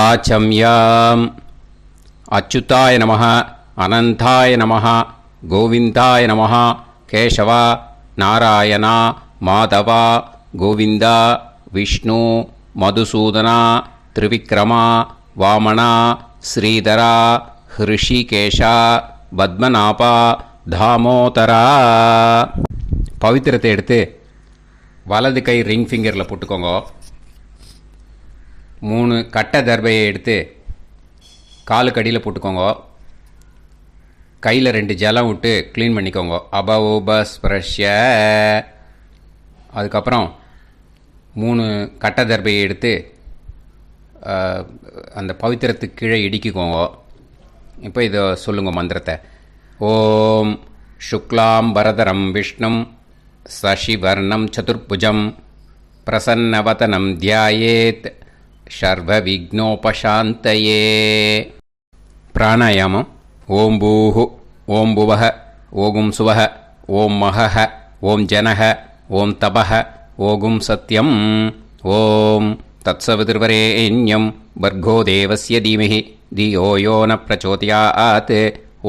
ஆச்சம்யாம். அச்சுதாய நமः, அனந்தாய நமः, கோவிந்தாய நமः, கேசவா, நாராயணா, மாதவா, கோவிந்தா, விஷ்ணு, மதுசூதனா, திரிவிக்ரமா, வாமனா, ஸ்ரீதரா, ஹிருஷிகேஷா, பத்மநாபா, தாமோதரா. பவித்திரத்தை எடுத்து வலது கை ரிங் ஃபிங்கரில் போட்டுக்கோங்க. 3 கட்டை தர்பையை எடுத்து காலுக்கடியில் போட்டுக்கோங்க. கையில் 2 ஜலம் விட்டு க்ளீன் பண்ணிக்கோங்க. அபவோபஸ்பிரஷ்ய. அதுக்கப்புறம் 3 கட்டை தர்பையை எடுத்து அந்த பவித்திரத்துக்கு கீழே இடிக்கிக்கோங்க. இப்போ இதை சொல்லுங்க மந்திரத்தை. ஓம் சுக்லாம் வரதரம் விஷ்ணும் சசிவர்ணம் சதுர்புஜம் பிரசன்னவதனம் தியாயேத் சர்வ விக்னோபசாந்தயே. பிராணாயாமம். ஓம் பூஹு, ஓம் புவஹ, ஓகும் சுவஹ, ஓம் மஹஹ, ஓம் ஜனஹ, ஓம் தபஹ, ஓகும் சத்யம். ஓம் தத்சவிதுர்வரேண்யம் பர்கோ தேவஸ்ய தீமஹி தியோ யோ ந பிரச்சோதயாத்.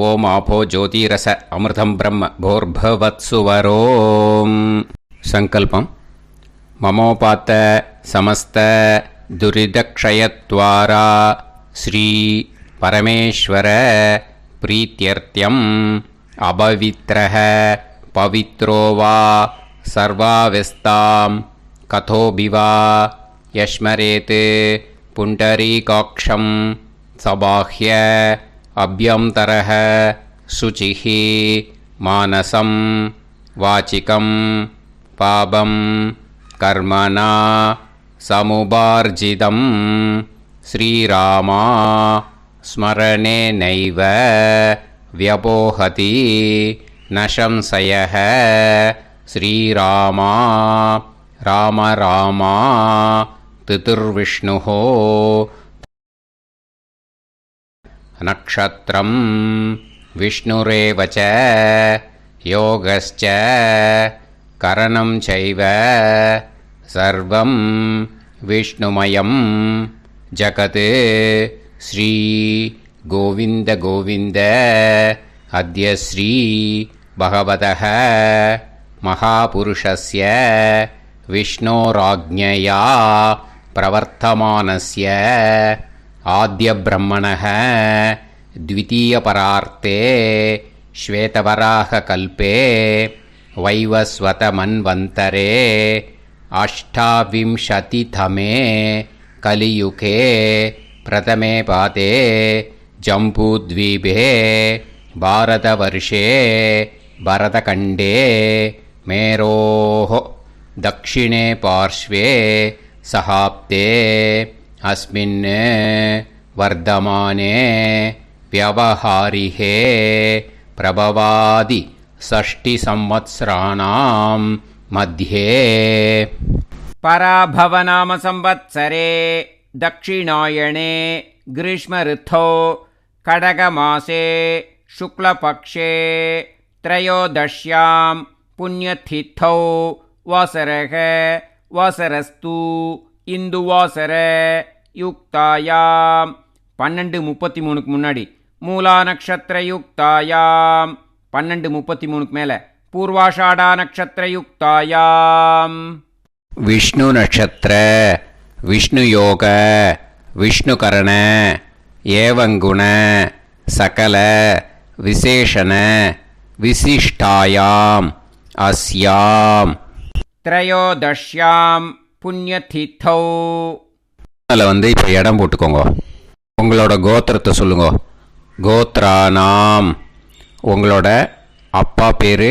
ஓம் ஆபோ ஜோதிரச அமிர்தம் பிரம்ம போர்பவத்சுவரோம். சங்கல்பம். மமோபாத்த சமஸ்த துரிதக்ஷயத்வாரா ஸ்ரீ பரமேஸ்வர பிரீத்யர்த்தியம் அபவித்ரஹ பவித்ரோ வா சர்வாவஸ்தாம் கதோபிவா யஸ்மரேத் புண்டரீகாக்ஷம் சபாஹ்ய அப்யந்தரஹ சுசிஹ மானசம் வாசிகம் பாபம் கர்மணா சமுபார்ஜிதம் ஸ்ரீராமா ஸ்மரணேனைவ வ்யபோஹதி நசம்சயः. ஸ்ரீராமா ராம ராமா திதிர்விஷ்ணுः. நக்ஷத்ரம் விஷ்ணுரேவ ச யோகஸ்ச கரணம் சைவ சர்வம் விஷ்ணுமயம் ஜகத். ஸ்ரீ கோவிந்த கோவிந்த அத்ய ஸ்ரீ பகவதः மகாபுருஷஸ்ய விஷ்ணோராஜ்ஞயா பிரவர்த்தமானஸ்ய ஆத்யப்ரஹ்மணः த்விதீயபரார்த்தே ஸ்வேதவராககல்பே வைவஸ்வதமன்வந்தரே அஷ்டாவிம்சதிதமே கலியுகே பிரதமே பாதே ஜம்பூத்வீபே பாரதவர்ஷே பரதகண்டே மேரோः தக்ஷிணே பார்ஷ்வே சஹாப்தே அஸ்மின் வர்தமானே व्यवहारिहे प्रभवादि षष्टि संवत्सराणां मध्ये. पराभवनाम संवत्सरे दक्षिणायणे ग्रीष्मऋतौ कडगमासे शुक्लपक्षे त्रयोदश्यां पुण्यतिथौ वासरः वासरस्तु इन्दुवासर युक्तायां 12:33 முன்னாடி மூலா நக்ஷத்திர யுக்தாயாம் 12:33 மேலே பூர்வாஷாடா நக்ஷத்திர யுக்தாயாம் விஷ்ணு நட்சத்திர விஷ்ணு யோக விஷ்ணு கரண ஏவங்குண சகல விசேஷண விசிஷ்டாயாம் அஸ்யாம் திரையோதஷ்யாம் புண்ணியதிதௌ. அதில் இப்போ இடம் போட்டுக்கோங்க. உங்களோட கோத்திரத்தை சொல்லுங்க. கோத்ரானாம். உங்களோட அப்பா பேர்,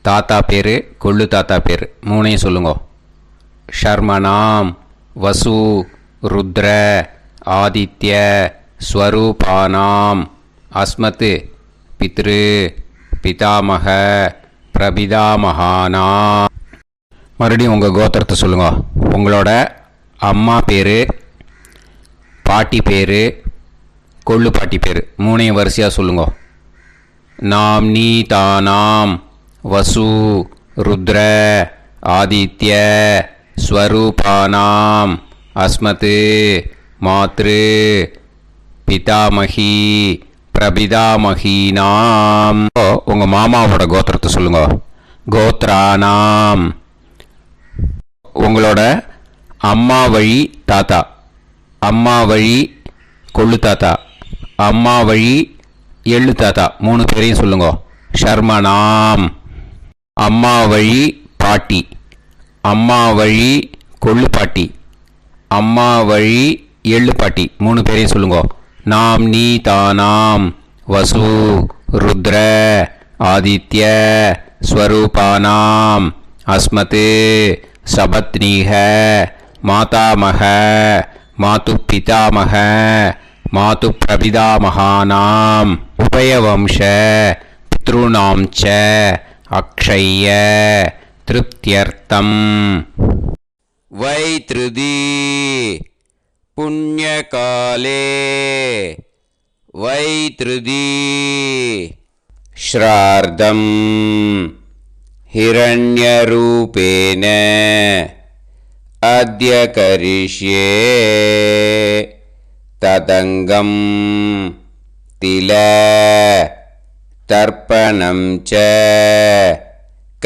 தாத்தா பேர், கொள்ளு தாத்தா பேர் 3ஐயும் சொல்லுங்க. ஷர்மனாம் வசு ருத்ர ஆதித்ய ஸ்வரூபானாம் அஸ்மத் பித்ரு பிதாமக பிரபிதாமகானாம். மறுபடியும் உங்கள் கோத்திரத்தை சொல்லுங்க. உங்களோட அம்மா பேர், பாட்டி பேர், கொள்ளு பாட்டி பேர் 3ஐயும் வரிசையாக சொல்லுங்க. நாம் நீ தானாம் வசு ருத்ர ஆதித்ய ஸ்வரூபானாம் அஸ்மத் மாத்ரு பிதாமகி பிரபிதாமகீனாம். உங்கள் மாமாவோட கோத்திரத்தை சொல்லுங்க. கோத்ரானாம். உங்களோட அம்மா வழி தாத்தா, அம்மா வழி கொள்ளு தாத்தா, அம்மா வழி எள்ளு தாத்தா, 3 பேரையும் சொல்லுங்க. ஷர்மனாம். அம்மா வழி பாட்டி, அம்மா வழி கொள்ளு பாட்டி, அம்மா வழி எள்ளு பாட்டி, 3 பேரையும் சொல்லுங்க. நாம் நீ தானாம் வசு ருத்ர ஆதித்ய ஸ்வரூபானாம் அஸ்மத் சபத்னீக மாதாமக மாது பிதாமக மாது பிரபிதாமகானாம் உபயவம்ச பித்ருணாம் ச அக்ஷய திருப்தியர்த்தம். வைத்ருதி புண்ணியகாலே வைத்ருதி ஸ்ரார்த்தம் ஹிரண்யரூபேன அத்ய கரிஷ்யே ததங்கம் தில தர்ப்பணம் ச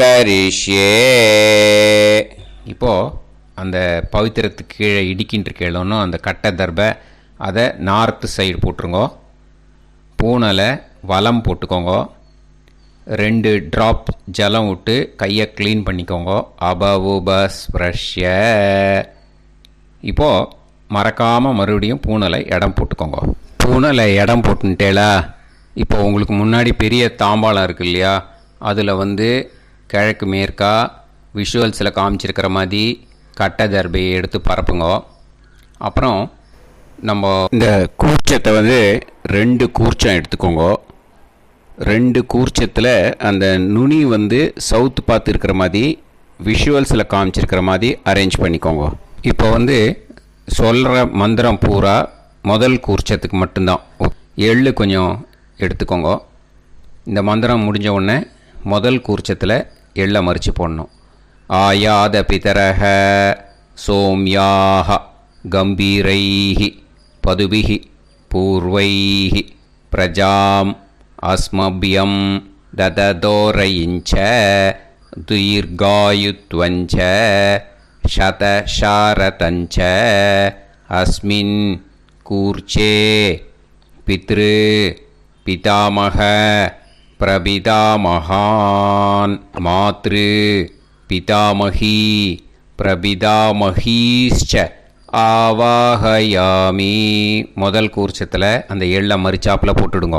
கரிஷ்யே. இப்போது அந்த பவித்திரத்துக்கு கீழே இடிக்கின்ற கேளோன்னு அந்த கட்டை தர்பை அதை நார்த்து சைடு போட்டுருங்கோ. பூனலை வலம் போட்டுக்கோங்க. 2 ட்ராப் ஜலம் விட்டு கையை க்ளீன் பண்ணிக்கோங்க. அபவுபஸ்ப்ரஷ்ய. இப்போது மறக்காமல் மறுபடியும் பூனலை இடம் போட்டுக்கோங்க. பூனலை இடம் போட்டுட்டேலா. இப்போ உங்களுக்கு முன்னாடி பெரிய தாம்பாளம் இருக்குது இல்லையா, அதில் கிழக்கு மேற்கா விஷுவல்ஸில் காமிச்சிருக்கிற மாதிரி கட்டை தர்பையை எடுத்து பரப்புங்க. அப்புறம் நம்ம இந்த கூர்ச்சத்தை 2 கூர்ச்சம் எடுத்துக்கோங்க. 2 கூர்ச்சத்தில் அந்த நுனி சவுத்து பார்த்து இருக்கிற மாதிரி விஷுவல்ஸில் காமிச்சிருக்கிற மாதிரி அரேஞ்ச் பண்ணிக்கோங்க. இப்போ சொல்கிற மந்திரம் பூரா முதல் கூர்ச்சத்துக்கு மட்டும்தான். எள்ளு கொஞ்சம் எடுத்துக்கோங்க. இந்த மந்திரம் முடிஞ்ச உடனே முதல் கூர்ச்சத்தில் எள்ளை மறித்து போடணும். ஆயாத பிதரஹ சோம்யாக கம்பீரைஹி பதுபிஹி பூர்வைஹி பிரஜாம் அஸ்மபியம் தததோரயிஞ்ச தீர்காயுத்வஞ்ச சதசாரதஞ்ச அஸ்மின் கூர்ச்சே பித்ரு பிதாமக பிரபிதாமகான் மாத்ரு பிதாமகி பிரபிதாமகீஷ்ச ஆவாஹயாமி. முதல் கூர்ச்சத்தில் அந்த எள்ளை மறிச்சாப்பில் போட்டுடுங்க.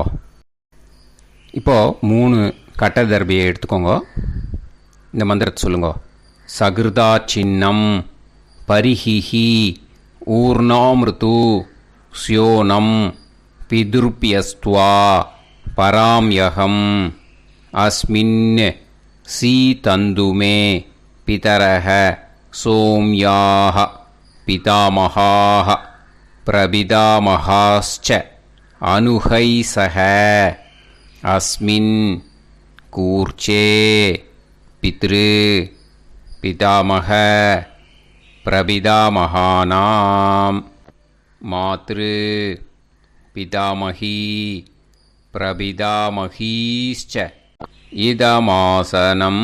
இப்போது 3 கட்டை தர்பியை எடுத்துக்கோங்க. இந்த மந்திரத்தை சொல்லுங்க. சகிருதா சின்னம் பரிஹிஹி ஊர்ணாமிருது ஸ்யோனம் பிதுர்பியஸ்துவா பராம்யகம் அஸ்மின் சீதந்துமே பிதரஹ சோம்யாக பிதாமகாः பிரபிதாமகாश्च அனுஹைசஹ அஸ்மின் கூர்ச்சே பித்ரு பிதாமக பிரபிதாமகானாம் மாத்ரு பிதாமகி பிரபிதாமகீश्च இதமாசனம்.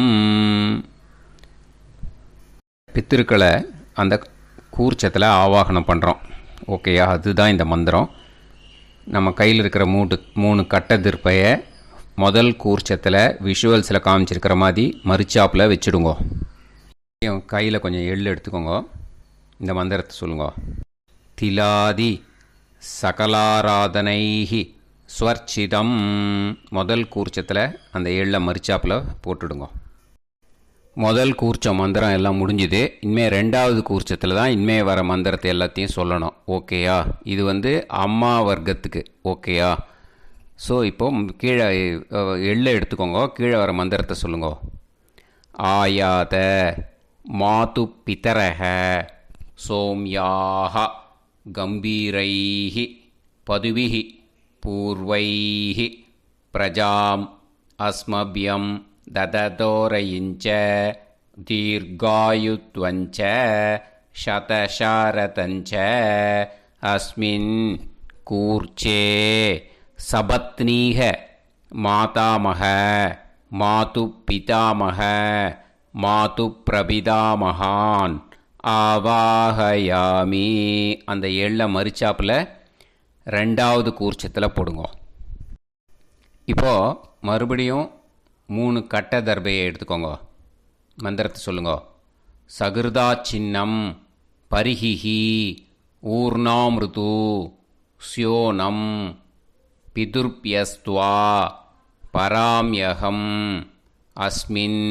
பித்திருக்களை அந்த கூர்ச்சத்தில் ஆவாகனம் பண்ணுறோம். ஓகேயா? அதுதான் இந்த மந்திரம். நம்ம கையில் இருக்கிற 3 கட்டை திருப்பையை முதல் கூர்ச்சத்தில் விஷுவல்ஸில் காமிச்சிருக்கிற மாதிரி மறிச்சாப்பில் வச்சுடுங்க. கையில் கொஞ்சம் எள்ளு எடுத்துக்கோங்க. இந்த மந்திரத்தை சொல்லுங்க. திலாதி சகலாராதனைஹி ஸ்வர்ச்சிதம். முதல் கூர்ச்சத்தில் அந்த எள்ளை மறிச்சாப்பில் போட்டுடுங்க. முதல் கூர்ச்சம் மந்திரம் எல்லாம் முடிஞ்சுது. இனிமேல் 2வது கூர்ச்சத்தில் தான் இனிமேல் வர மந்திரத்தை எல்லாத்தையும் சொல்லணும். ஓகேயா? இது அம்மா வர்க்கத்துக்கு. ஓகேயா? ஸோ இப்போது கீழே எள்ளை எடுத்துக்கோங்க. கீழே வர மந்திரத்தை சொல்லுங்க. ஆயாத மாது பிதரஹ சோம்யாக கம்பீரைஹி பதுவிஹி பூர்வைஹி பிரஜாம் அஸ்மபியம் தததோரயிஞ்ச தீர்காயுத்வஞ்ச சதசாரதஞ்ச अस्मिन् कूर्चे सपत्नीः मातामह मातुपितामह मातुप्रपितामहान् ஆவாஹயாமி. அந்த எள்ள மரிச்சாப்பில் ரெண்டாவது கூர்ச்சத்தில் போடுங்க. இப்போது மறுபடியும் 3 கட்ட தர்பையை எடுத்துக்கோங்க. மந்திரத்தை சொல்லுங்க. சகிருதா சின்னம் பரிஹிஹி ஊர்ணாமிருது ஸ்யோனம் பிதுர்பியஸ்துவா பராம்யகம் அஸ்மின்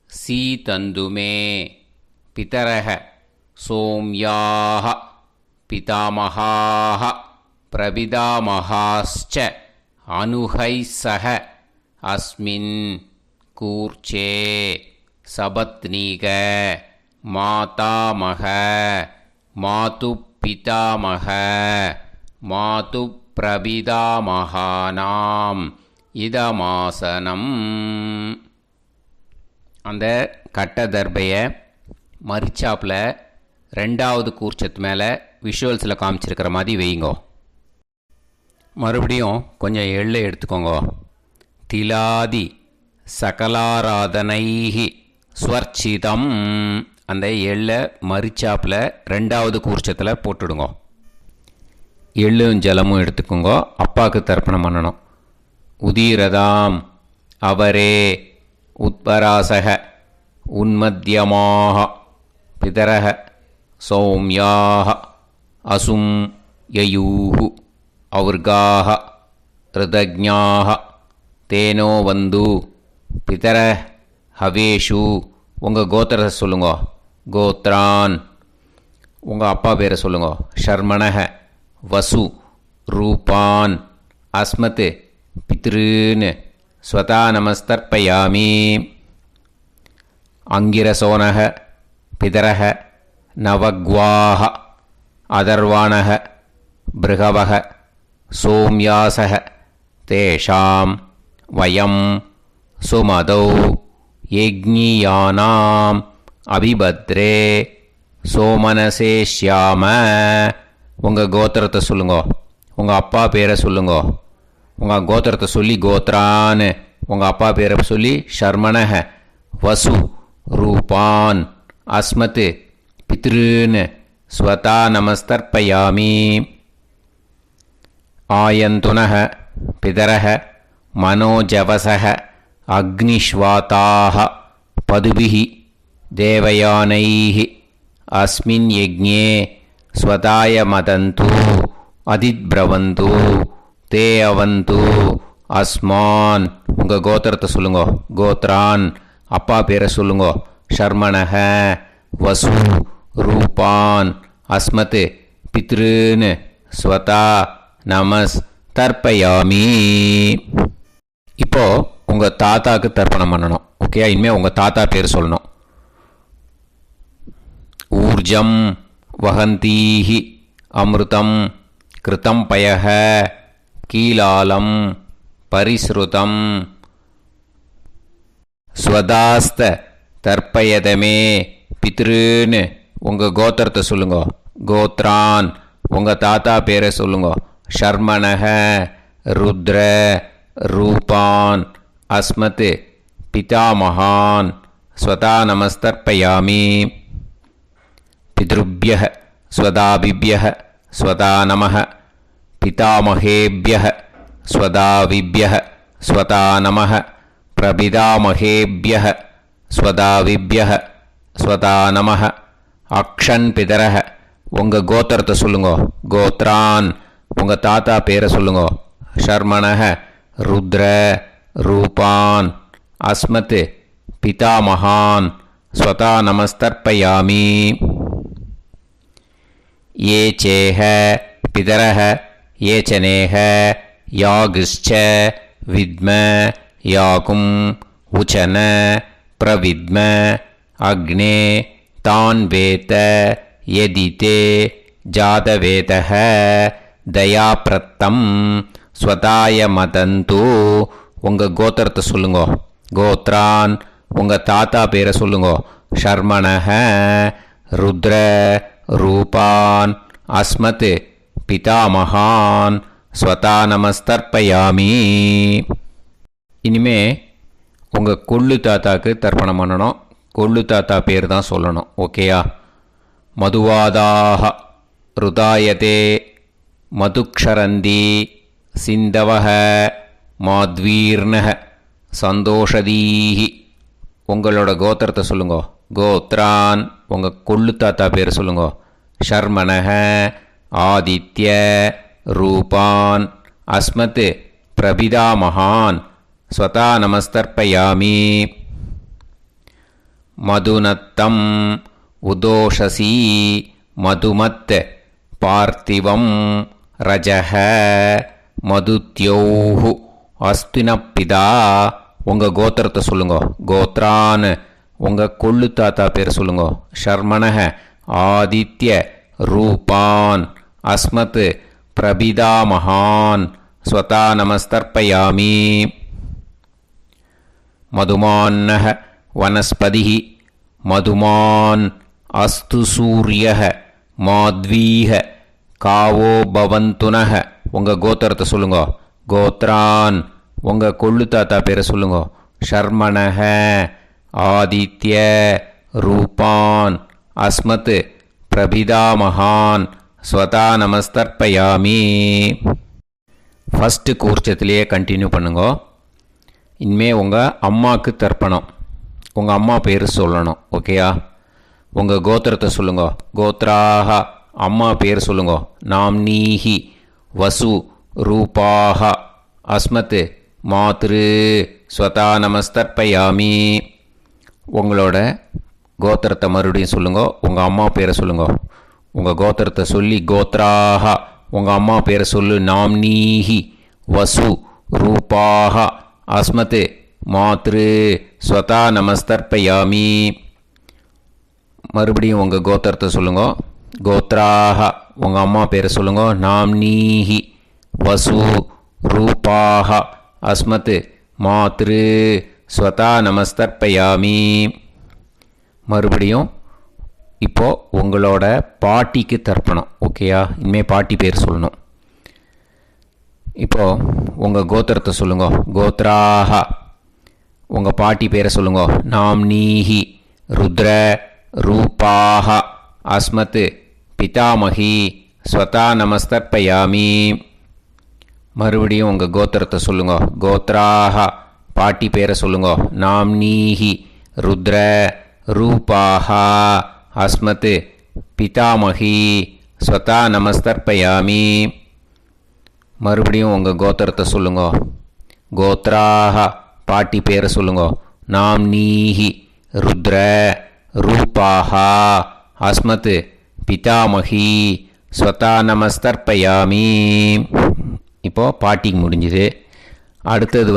சீதந்துமே பிதரஹ சோம்யாஹ பிதாமஹாஹ பிரபிதாமஹாஸ்ச அனுஹைசஹ அஸ்மின் கூர்ச்சே சபத்னீக மாதாமக மாதுப்பிதாமக மாதுப்பிரபிதாமகானாம் இதமாசனம். அந்த கட்ட தர்பையை மரிச்சாப்பில் ரெண்டாவது கூர்ச்சத்து மேலே விஷுவல்ஸில் காமிச்சிருக்கிற மாதிரி வைங்கோ. மறுபடியும் கொஞ்சம் எள்ளை எடுத்துக்கோங்க. திலாதி சகலாராதனைஹி ஸ்வர்ச்சிதம். அந்த எள்ளை மரிச்சாப்பில் ரெண்டாவது கூர்ச்சத்தில் போட்டுடுங்க. எள்ளும் ஜலமும் எடுத்துக்கோங்க. அப்பாவுக்கு தர்ப்பணம் பண்ணணும். உதீரதாம் அவரே உத்பராசக உன்மத்யமாக பிதரஹ சௌம்யாக அசும் யயூஹு ஔர்காஹ ரிதஜ்ஞாஹ தேனோ வந்து பிதர ஹவேஷு. உங்கள் கோத்திரத்தை சொல்லுங்க. கோத்ரான். உங்கள் அப்பா பேரை சொல்லுங்க. ஷர்மணஹ வசு ரூபான் அஸ்மத் பித்ருன்னு ஸ்வதா நமஸ்தர்ப்பயாமி. அங்கிரசோனஹ பிதரஹ நவக்வாஹ அதர்வாணஹ பிருகவஹ சோம்யாசஹ தேஷாம் வயம் சுமதௌ யஜ்ஞியானாம் அபிபத்ரே சோமனசேஷ்யாம. உங்கள் கோத்திரத்தை சொல்லுங்க. உங்கள் அப்பா பேரை சொல்லுங்க. உங்கள் கோத்திரத்தை சொல்லி கோத்ரான்னு. உங்கள் அப்பா பேரை சொல்லி ஷர்மணஹ வசு ரூபான் அஸ்மத் பித்ருன்னு ஸ்வதா நமஸ்தர்ப்பயாமி. ஆயந்துனஹ பிதரஹ மனோஜவசஹ அக்னிஷ்வாதாஹ பதுபிஹி தேவயானைஹி அஸ்மின் யஜ்ஞே ஸ்வதாய மதந்து அதித்ப்ரவந்து தே அவந்து அஸ்மான். உங்கள் கோத்திரத்தை சொல்லுங்க. கோத்ரான். அப்பா பேரை சொல்லுங்க. ஷர்மணஹ வசு ரூபான் அஸ்மத் பித்ருன்னு ஸ்வதா நமஸ் தர்ப்பயாமி. இப்போது உங்கள் தாத்தாவுக்கு தர்ப்பணம் பண்ணணும். ஓகே, இனிமேல் உங்கள் தாத்தா பேர் சொல்லணும். ஊர்ஜம் வஹந்தீஹி அமிர்தம் கிருதம் பயஹ கீலாலம் பரிஸ்ருதம் ஸ்வதாஸ்த தர்ப்பயதமே பித்ருன்னு. உங்கள் கோத்திரத்தை சொல்லுங்க. கோத்ரான். உங்கள் தாத்தா பேரை சொல்லுங்க. ஷர்மணஹ ருத்ர ரூபான் அஸ்மத் பிதாமகான் ஸ்வதா நமஸ்தர்ப்பயாமி. பித்ருப்யஹ ஸ்வதாபிப்யஹ ஸ்வதா நமஹ பிதாமகேப்யஹ ஸ்வதாவிப்யஹ ஸ்வதா நமஹ பிரபிதாமகேப்யஹ ஸ்வதாவிப்யஹ ஸ்வதா நமஹ. அக்ஷன் பிதரஹ. உங்கள் கோத்திரத்தை சொல்லுங்க. கோத்ரான். உங்கள் தாத்தா பேரை சொல்லுங்க. ஷர்மணஹ ருத்ர ரூபான் அஸ்மத் பிதாமகான் ஸ்வதா நமஸ்தர்ப்பயாமி. ये चेह पितरः ये चनेह यागश्च विद्म याकुं उचन प्रविद्म अग्ने तान् वेत यदिते जातवेतः दयाप्रत्तं स्वताय मदन्तु. உங்கள் கோத்திரத்தை சொல்லுங்க. கோத்ரான். உங்கள் தாத்தா பேரை சொல்லுங்க. ஷர்மணஹ ருத்ர ரூபான் அஸ்மத் பிதாமகான் ஸ்வதா நமஸ்தர்ப்பயாமி. இனிமே உங்கள் கொள்ளு தாத்தாக்கு தர்ப்பணம் பண்ணணும். கொள்ளு தாத்தா பேர் தான் சொல்லணும். ஓகேயா? மதுவாதாக ருதாயதே மதுக்ஷரந்தி சிந்தவக மாத்வீர்ணக சந்தோஷதீஹி. உங்களோட கோத்திரத்தை சொல்லுங்க. கோத்ரான் உங்கள் கொள்ளு தாத்தா பேர் சொல்லுங்க. ஷர்மணக ஆதித்ய ரூபான் அஸ்மத் பிரபிதாமகான் ஸ்வதா நமஸ்தர்ப்பயாமி. மதுநத்தம் உதோஷசி மதுமத் பார்த்திவம் ரஜஹ மதுத்யோஹு அஸ்தினப்பிதா. உங்கள் கோத்திரத்தை சொல்லுங்க. கோத்ரான் உங்கள் கொள்ளு தாத்தா பேர் சொல்லுங்க. ஷர்மணக ஆதித்ய ரூபான் அஸ்மத் பிரபிதாமகான் ஸ்வதா நமஸ்தர்ப்பயாமி. மதுமான்னஹ வனஸ்பதிஹ மதுமான் அஸ்து சூரியஹ மாத்வீஹ காவோ பவந்துனஹ. உங்கள் கோத்திரத்தை சொல்லுங்க. கோத்ரான் உங்கள் கொள்ளு தாத்தா பேரை சொல்லுங்க. ஷர்மணஹ ஆதித்ய ரூபான் அஸ்மத் பிரபிதாமகான் ஸ்வதா நமஸ்தர்ப்பயாமி. ஃபஸ்ட்டு கூர்ச்சத்திலேயே கண்டினியூ பண்ணுங்க. இனிமே உங்கள் அம்மாவுக்கு தர்ப்பணம். உங்கள் அம்மா பேர் சொல்லணும். ஓகேயா? உங்கள் கோத்திரத்தை சொல்லுங்க. கோத்ராக அம்மா பேர் சொல்லுங்க. நாம்னீஹி வசு ரூபாக அஸ்மத் மாத்ரு ஸ்வதா நமஸ்தர்ப்பயாமி. உங்களோட கோத்திரத்தை மறுபடியும் சொல்லுங்க. உங்கள் அம்மா பேரை சொல்லுங்க. உங்கள் கோத்திரத்தை சொல்லி கோத்ராக உங்கள் அம்மா பேரை சொல்லு. நாம்னீஹி வசு ரூபாக அஸ்மத் மாத்ரு ஸ்வதா நமஸ்தர்ப்பயாமி. மறுபடியும் உங்கள் கோத்திரத்தை சொல்லுங்க. கோத்ராக உங்கள் அம்மா பேரை சொல்லுங்க. நாம்னீஹி வசு ரூபாக அஸ்மத் மாத்ரு ஸ்வதா நமஸ்தர்ப்பயாமி. மறுபடியும் இப்போது உங்களோட பாட்டிக்கு தர்ப்பணம். ஓகேயா? இனிமேல் பாட்டி பேர் சொல்லணும். இப்போது உங்கள் கோத்திரத்தை சொல்லுங்க. கோத்ராக உங்கள் பாட்டி பேரை சொல்லுங்க. நாம்னீஹி ருத்ர ரூபாக அஸ்மத் பிதாமகி ஸ்வதா நமஸ்தர்ப்பயாமி. மறுபடியும் உங்கள் கோத்திரத்தை சொல்லுங்க. கோத்ராக பாட்டி பேரை சொல்லுங்க. நாம்னீஹி ருத்ர ரூபாக அஸ்மத் பிதாமகி ஸ்வதா நமஸ்தர்ப்பயாமி. மறுபடியும் உங்கள் கோத்திரத்தை சொல்லுங்க. கோத்ராக பாட்டி பேரை சொல்லுங்க. நாம்னீஹி ருத்ர ரூபாக அஸ்மத் பிதாமகி ஸ்வதா நமஸ்தர்ப்பயாமி. இப்போது பாட்டிக்கு முடிஞ்சுது. அடுத்தது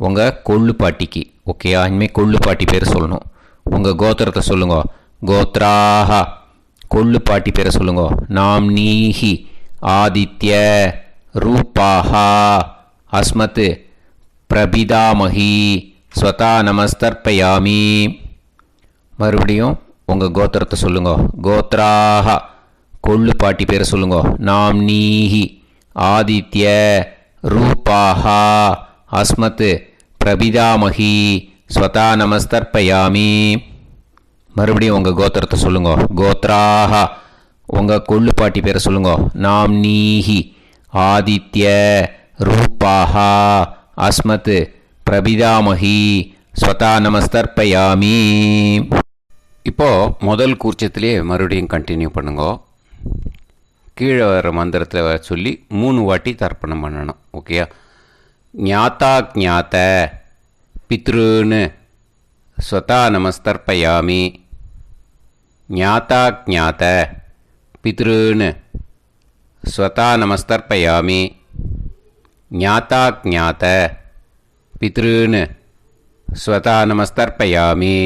உங்கள் கொள்ளு பாட்டிக்கு. ஓகேயா? இனிமேல் கொள்ளு பாட்டி பேர் சொல்லணும். உங்கள் கோத்திரத்தை சொல்லுங்க. கோத்ராக கொள்ளு பாட்டி பேரை சொல்லுங்க. நாம்னீஹி ஆதித்ய ரூபாக அஸ்மத் பிரபிதாமகி ஸ்வதா நமஸ்தர்ப்பயாமி. மறுபடியும் உங்கள் கோத்திரத்தை சொல்லுங்க. கோத்ராக கொள்ளு பாட்டி பேரை சொல்லுங்க. நாம்னீஹி ஆதித்ய ரூபாக அஸ்மத் பிரபிதாமகி ஸ்வதா நமஸ்தர்ப்பயாமி. மறுபடியும் உங்கள் கோத்திரத்தை சொல்லுங்க. கோத்ராக உங்கள் கொள்ளு பாட்டி பேரை சொல்லுங்க. நாம்னீஹி ஆதித்ய ரூபாக அஸ்மத் பிரபிதாமகி ஸ்வதா நமஸ்தர்ப்பயாமி. இப்போது முதல் கூர்ச்சத்திலே மறுபடியும் கண்டினியூ பண்ணுங்க. கீழே வர மந்திரத்தில் சொல்லி 3 வாட்டி தர்ப்பணம் பண்ணணும். ஓகேயா? ஞாத்தா ஞாத்த பித்ருன்னு ஸ்வதா நமஸ்தர்ப்பயாமி. ஞாத்தா ஞாத்த பித்ருன்னு ஸ்வதா நமஸ்தர்ப்பயாமி. ஞாத்தா ஞாத்த பித்ருன்னு ஸ்வதா நமஸ்தர்ப்பயாமி.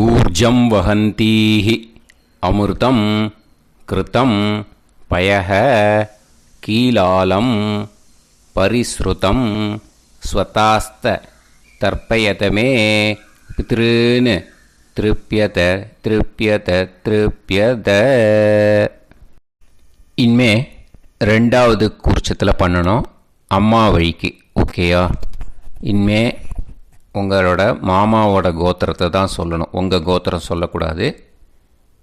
ஊர்ஜம் வஹந்தீஹி அமிர்தம் கிருதம் பயஹ கீலாலம் பரிஸ்ருதம் ஸ்வதாஸ்த தர்ப்பயதமே பித்ருன்னு திருப்யத திருப்யத திருப்யத. இனிமே ரெண்டாவது கூர்ச்சத்தில் பண்ணணும் அம்மா வழிக்கு. ஓகேயா? இனிமே உங்களோட மாமாவோட கோத்திரத்தை தான் சொல்லணும், உங்கள் கோத்திரம் சொல்லக்கூடாது.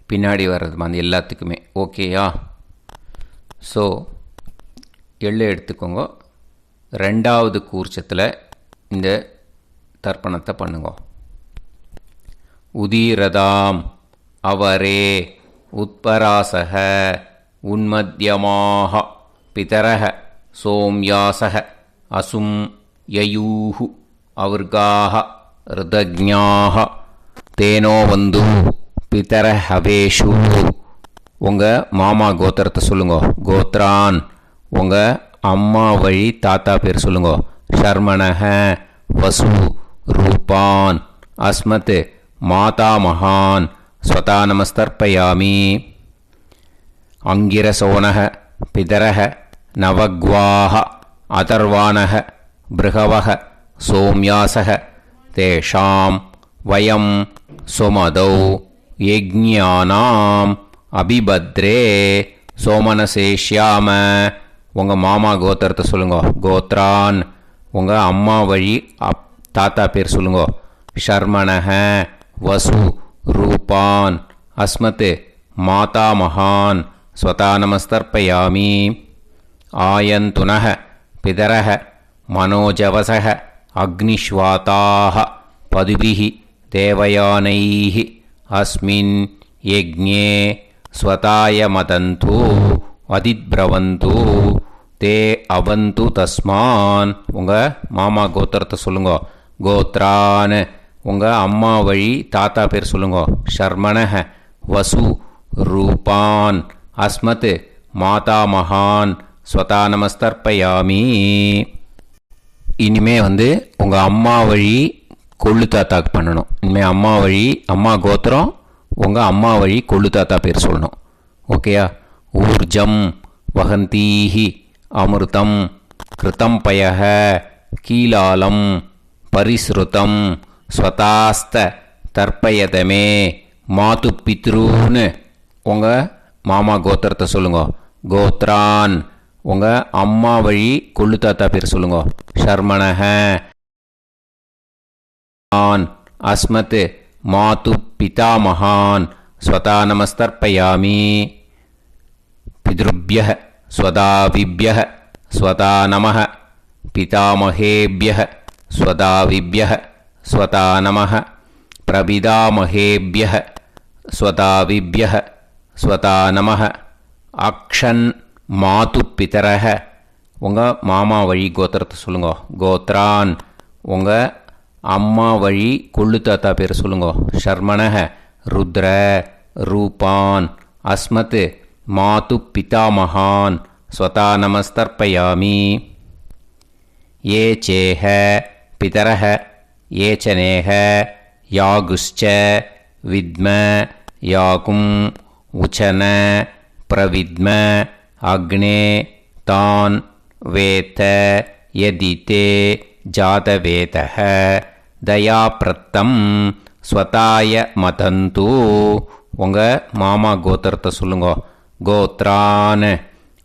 பின்னாடி வர்றது மாதிரி எல்லாத்துக்குமே. ஓகேயா? ஸோ எள்ளு எடுத்துக்கோங்க. ரெண்டாவது கூர்ச்சத்தில் இந்த தர்ப்பணத்தை பண்ணுங்க. உதீரதாம் அவரே உத்பராசக உன்மத்யமாக பிதரக சோம்யாசக அசும் யயூஹு அவர்காக ருதஜ்ஞாக தேனோ வந்து பிதர ஹவேஷு. உங்கள் மாமா கோத்திரத்தை சொல்லுங்க. கோத்ரான் உங்கள் அம்மா வழி தாத்தா பேர் சொல்லுங்க. ஷர்மணக வசு ரூபான் அஸ்மத் மாதா மகான் ஸ்வதா நமஸ்தர்ப்பயாமி. அங்கிரசோனக பிதரக நவக்வாக அதர்வானக பிருகவக சோம்யாசக தேஷாம் வயம் சுமதௌ யஜ்ஞானாம் அபிபத்ரே சோமனசேஷ்யாம. உங்கள் மாமா கோத்திரத்தை சொல்லுங்க. கோத்ரான் உங்கள் அம்மா வழி தாத்தா பேர் சொல்லுங்க. ஷர்மணக வசு ரூபான் அஸ்மத் மாதா மகான் ஸ்வதா நமஸ்தர்ப்பயாமி. ஆயந்துனக பிதரக மனோஜவசக அக்னிஷ்வாதாக பதுபிஹி தேவயானைஹி அஸ்மின் யஜ்ஞே ஸ்வதாய மதந்து அதிப்ரவந்து தே அவந்து தஸ்மான். உங்கள் மாமா கோத்திரத்தை சொல்லுங்க. கோத்ரான் உங்கள் அம்மா வழி தாத்தா பேர் சொல்லுங்க. ஷர்மணக வசு ரூபான் அஸ்மத் மாதா மகான் ஸ்வதா நமஸ்தர்ப்பயாமி. இனிமே உங்கள் அம்மா வழி கொள்ளு தாத்தாக்கு பண்ணணும். இனிமேல் அம்மா வழி அம்மா கோத்திரம் உங்கள் அம்மா வழி கொள்ளு தாத்தா பேர் சொல்லணும். ஓகேயா? ஊர்ஜம் வகந்தீஹி அமிர்தம் கிருதம் பயக கீலாலம் பரிஸ்ருதம் ஸ்வதாஸ்த தர்ப்பயதமே மாது பித்ரூன்னு. உங்கள் மாமா கோத்திரத்தை சொல்லுங்க. கோத்ரான் உங்கள் அம்மா வழி கொள்ளு தாத்தா பேர் சொல்லுங்க. ஷர்மணக அஸ்மத் மாது பிதாமகான் ஸ்வதா நமஸ்தர்ப்பயாமி. பித்ருப்யः ஸ்வதாவிப்யः ஸ்வதா நமः பிதாமகேப்யः ஸ்வதாவிப்யः ஸ்வதா நமः பிரபிதாமகேப்யः ஸ்வதாவிப்யः ஸ்வதா நமः. அக்ஷன் மாது பிதரக உங்கள் மாமா வழி கோத்திரத்தை சொல்லுங்க. கோத்ரான் உங்கள் அம்மா வழி கொள்ளு தாத்தா பேர் சொல்லுங்க. ஷர்மணக ருத்ர ரூபான் அஸ்மத் மாது பிதாமகான் ஸ்வதா நமஸ்தர்ப்பயாமி. ஏ சேஹ பிதரக ஏச்சனேக யாகுஷ்ச வித்ம யாகும் உச்சன பிரவித்ம அக்னே தான் வேத யதிதே ஜாதவேதः தயாப்ரத்தம் ஸ்வதாய மதந்து. உங்கள் மாமா கோத்திரத்தை சொல்லுங்க. கோத்ரான்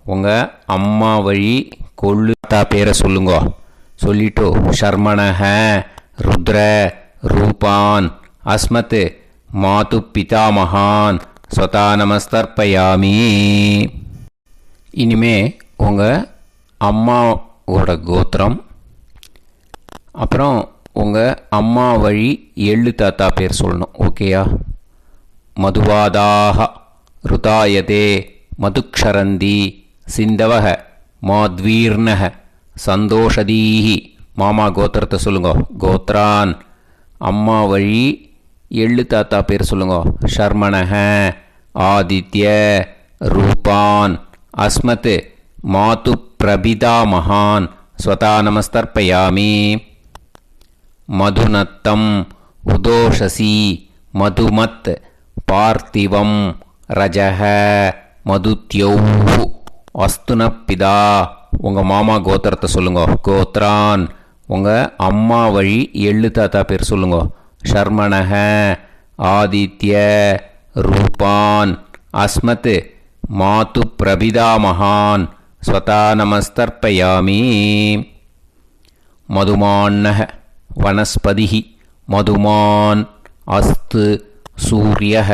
உங்கள் அம்மா வழி கொள்ளு தாத்தா பேரை சொல்லுங்க. சொல்லிட்டு ஷர்மணக ருத்ர ரூபான் அஸ்மத் மாது பிதாமகான் ஸ்வதா நமஸ்தர்ப்பயாமி. இனிமே உங்கள் அம்மாவோட கோத்திரம் அப்புறம் உங்கள் அம்மா வழி எள்ளு தாத்தா பேர் சொல்லணும். ஓகேயா? மதுவாதாக ருதாயதே மதுக்ஷரந்தி சிந்தவக மாத்வீர்ணக சந்தோஷதீஹி. மாமா கோத்திரத்தை சொல்லுங்க. கோத்ரான் அம்மா வழி எள்ளு தாத்தா பேர் சொல்லுங்க. ஷர்மணக ஆதித்ய ரூபான் அஸ்மத் மாது பிரபிதாமகான் ஸ்வதா நமஸ்தர்ப்பயாமி. மதுநத்தம் உதோஷசி மதுமத் பார்த்திவம் ரஜக மதுத்யௌஹு அஸ்துனப்பிதா. உங்கள் மாமா கோத்திரத்தை சொல்லுங்க. கோத்ரான் உங்கள் அம்மா வழி எள்ளு தாத்தா பேர் சொல்லுங்க. ஷர்மணக ஆதித்ய ரூபான் அஸ்மத் மாது பிரபிதாமகான் ஸ்வதா நமஸ்தர்ப்பயாமி. மதுமான்னः வனஸ்பதிः மதுமான் அஸ்து சூரியः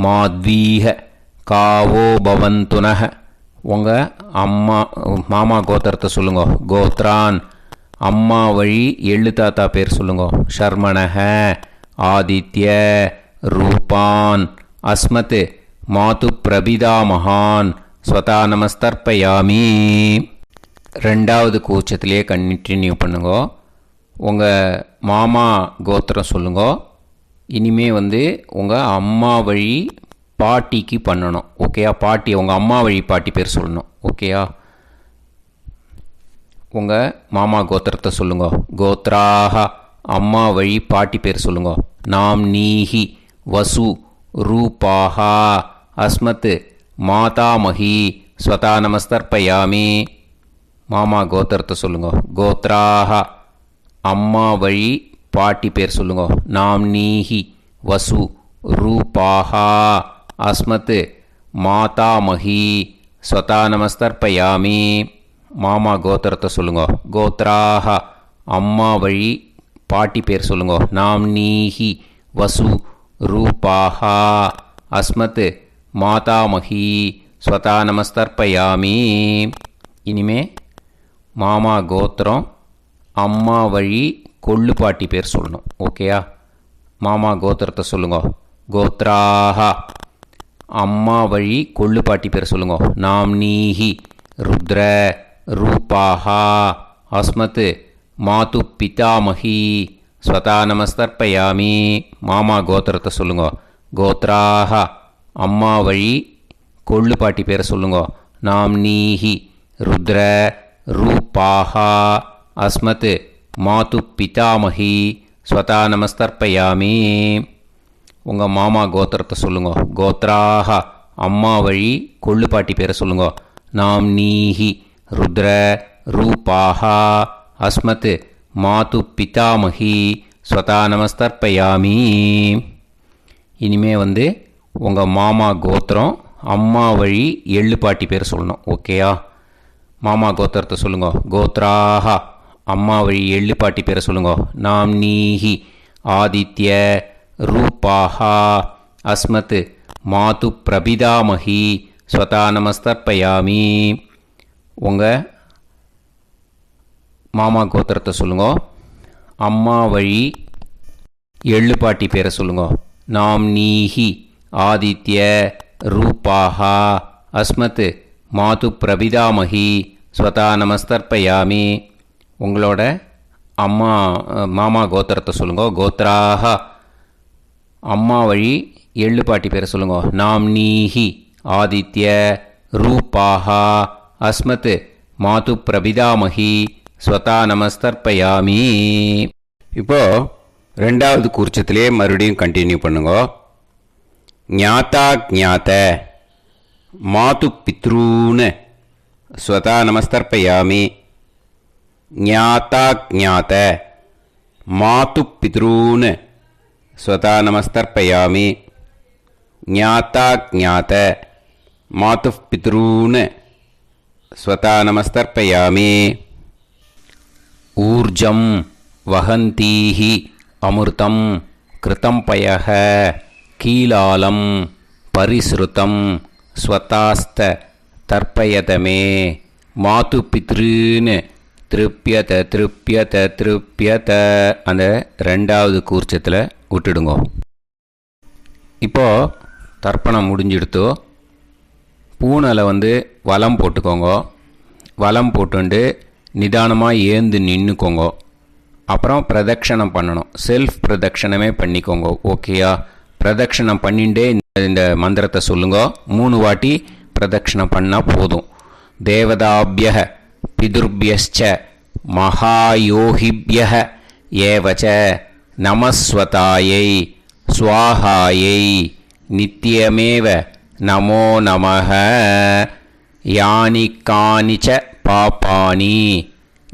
மாத்வீஹ காவோ பவந்துனः. உங்கள் மாமா கோத்திரத்தை சொல்லுங்க. கோத்ரான் அம்மா வழி எள்ளு தாத்தா பேர் சொல்லுங்க. ஷர்மணஹ ஆதித்ய ரூபான் அஸ்மத் மாது பிரபிதாமகான் ஸ்வதா நமஸ்தர்ப்பயாமி. ரெண்டாவது கூச்சத்திலே கண்டினியூ பண்ணுங்க. உங்கள் மாமா கோத்திரம் சொல்லுங்க. இனிமே உங்கள் அம்மா வழி பாட்டிக்கு பண்ணணும். ஓகேயா? பாட்டி உங்கள் அம்மா வழி பாட்டி பேர் சொல்லணும். ஓகேயா? உங்கள் மாமா கோத்திரத்தை சொல்லுங்க. கோத்ராக அம்மா வழி பாட்டி பேர் சொல்லுங்க. நாம் நீஹி வசு ரூபாஹா அஸ்மத் மாதாமஹி ஸ்வதா நமஸ்தர்ப்பயாமி. மாமா கோத்திரத்தை சொல்லுங்க. கோத்ராக அம்மா வழி பாட்டி பேர் சொல்லுங்க. நாம் நீஹி வசு ரூபாஹா அஸ்மத் மாதாமஹி ஸ்வதா நமஸ்தர்ப்பயாமி. மாமா கோத்திரத்தை சொல்லுங்க. கோத்ராக அம்மா வழி பாட்டி பேர் சொல்லுங்க. நாம் நீஹி வசு ரூபாஹா அஸ்மத் மாதாமஹி ஸ்வதா நமஸ்தர்ப்பயாமி. இனிமே மாமா கோத்திரம் அம்மா வழி கொள்ளு பாட்டி பேர் சொல்லணும். ஓகேயா? மாமா கோத்திரத்தை சொல்லுங்க. கோத்ராக அம்மா வழி கொள்ளு பாட்டி பேர் சொல்லுங்க. நாம் நீஹி ருத்ர ரூபாஹா அஸ்மத் மாது பிதாமஹி ஸ்வதா நமஸ்தர்ப்பயாமி. மாமா கோத்திரத்தை சொல்லுங்க. கோத்ராக அம்மா வழி கொள்ளு பாட்டி பேரை சொல்லுங்க. நாம் நீஹி ருத்ர ரூபாஹா அஸ்மத் மாது பிதாமஹி ஸ்வதா நமஸ்தர்ப்பயாமி. உங்கள் மாமா கோத்திரத்தை சொல்லுங்க. கோத்ராக அம்மா வழி கொள்ளு பாட்டி பேரை சொல்லுங்க. நாம் நீஹி ருத்ர ரூபாஹா அஸ்மத் மாது பிதாமஹி ஸ்வதா நமஸ்தர்ப்பயாமி. இனிமே உங்கள் மாமா கோத்திரம் அம்மா வழி எள்ளு பாட்டி பேர் சொல்லணும். ஓகேயா? மாமா கோத்திரத்தை சொல்லுங்க. கோத்ராக அம்மா வழி எள்ளு பாட்டி பேரை சொல்லுங்க. நாம் நீஹி ஆதித்ய ரூபாஹா அஸ்மத் மாது பிரபிதாமஹி ஸ்வதா நமஸ்தர்ப்பயாமி. உங்கள் மாமா கோத்திரத்தை சொல்லுங்க. அம்மா வழி எள்ளு பாட்டி பேரை சொல்லுங்க. நாம் நீஹி ஆதித்ய ரூபாஹா அஸ்மத் மாது பிரபிதாமஹி ஸ்வதா நமஸ்தர்ப்பயாமி. உங்களோட மாமா கோத்திரத்தை சொல்லுங்க. கோத்ராக அம்மா வழி எள்ளு பாட்டி பேரை சொல்லுங்க. நாம் நீஹி ஆதித்ய ரூபாஹா அஸ்மத் மாது பிரபிதாமஹி ஸ்வதா நமஸ்தர்ப்பயாமி. இப்போது ரெண்டாவது கூர்ச்சத்திலே மறுபடியும் கண்டினியூ பண்ணுங்க. ஞாதா ஞாத மாது பித்ரூன் ஸ்வதா நமஸ்தர்ப்பயாமி. ஞாதா ஞாத மாது பித்ரூன் ஸ்வதா நமஸ்தர்ப்பயாமி. ஞாதா ஞாத மாது பித்ரூன் ஸ்வதா நமஸ்தர்ப்பயாமி. ஊர்ஜம் வஹந்தீஹி அமிர்தம் கிருதம் பயஹ கீலாலம் பரிஸ்ருதம் ஸ்வதாஸ்த தர்ப்பயதமே மாது பித்ருன்னு திருப்பியத திருப்பியத திருப்பியத. அந்த ரெண்டாவது கூர்ச்சத்தில் விட்டுடுங்க. இப்போது தர்ப்பணம் முடிஞ்சிடுத்தோ பூனலை வலம் போட்டுக்கோங்க. வலம் போட்டுண்டு நிதானமாக ஏந்து நின்றுக்கோங்க. அப்புறம் பிரதட்சணம் பண்ணணும். செல்ஃப் பிரதட்சணமே பண்ணிக்கோங்க. ஓகேயா? பிரதட்சணம் பண்ணிண்டே இந்த மந்திரத்தை சொல்லுங்க. 3 வாட்டி பிரதட்சணம் பண்ணால் போதும். தேவதாபிய பிதுர்பியச்ச மகாயோகிபிய ஏவச்ச நமஸ்வதாயை ஸ்வாஹாயை நித்தியமேவ நமோ நமஹ. யானி கானிச்ச பாபானி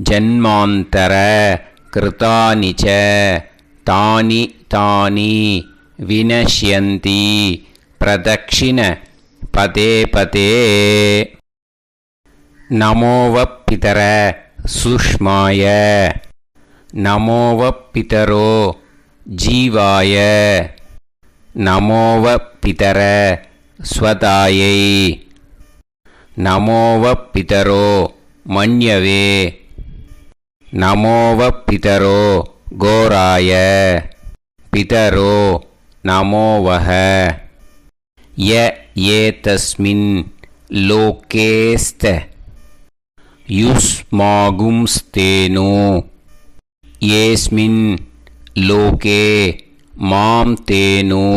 ஜன்மாந்தர கிருதானி ச தானி தானி வினஷ்யந்தி பிரதக்ஷிண பதே பதே. நமோவ பிதர சுஷ்மாய நமோவ பிதரோ ஜீவாய நமோவ பிதர ஸ்வதாயை நமோவ பிதரோ மன்யவே நமோவ பிதரோ கோராய பிதரோ நமோவஹ. ய ஏதஸ்மின் லோகேஸ்த யுஸ்மாகும்ஸ்தேனோ ஏஸ்மின் லோகே மாம் தேனோ.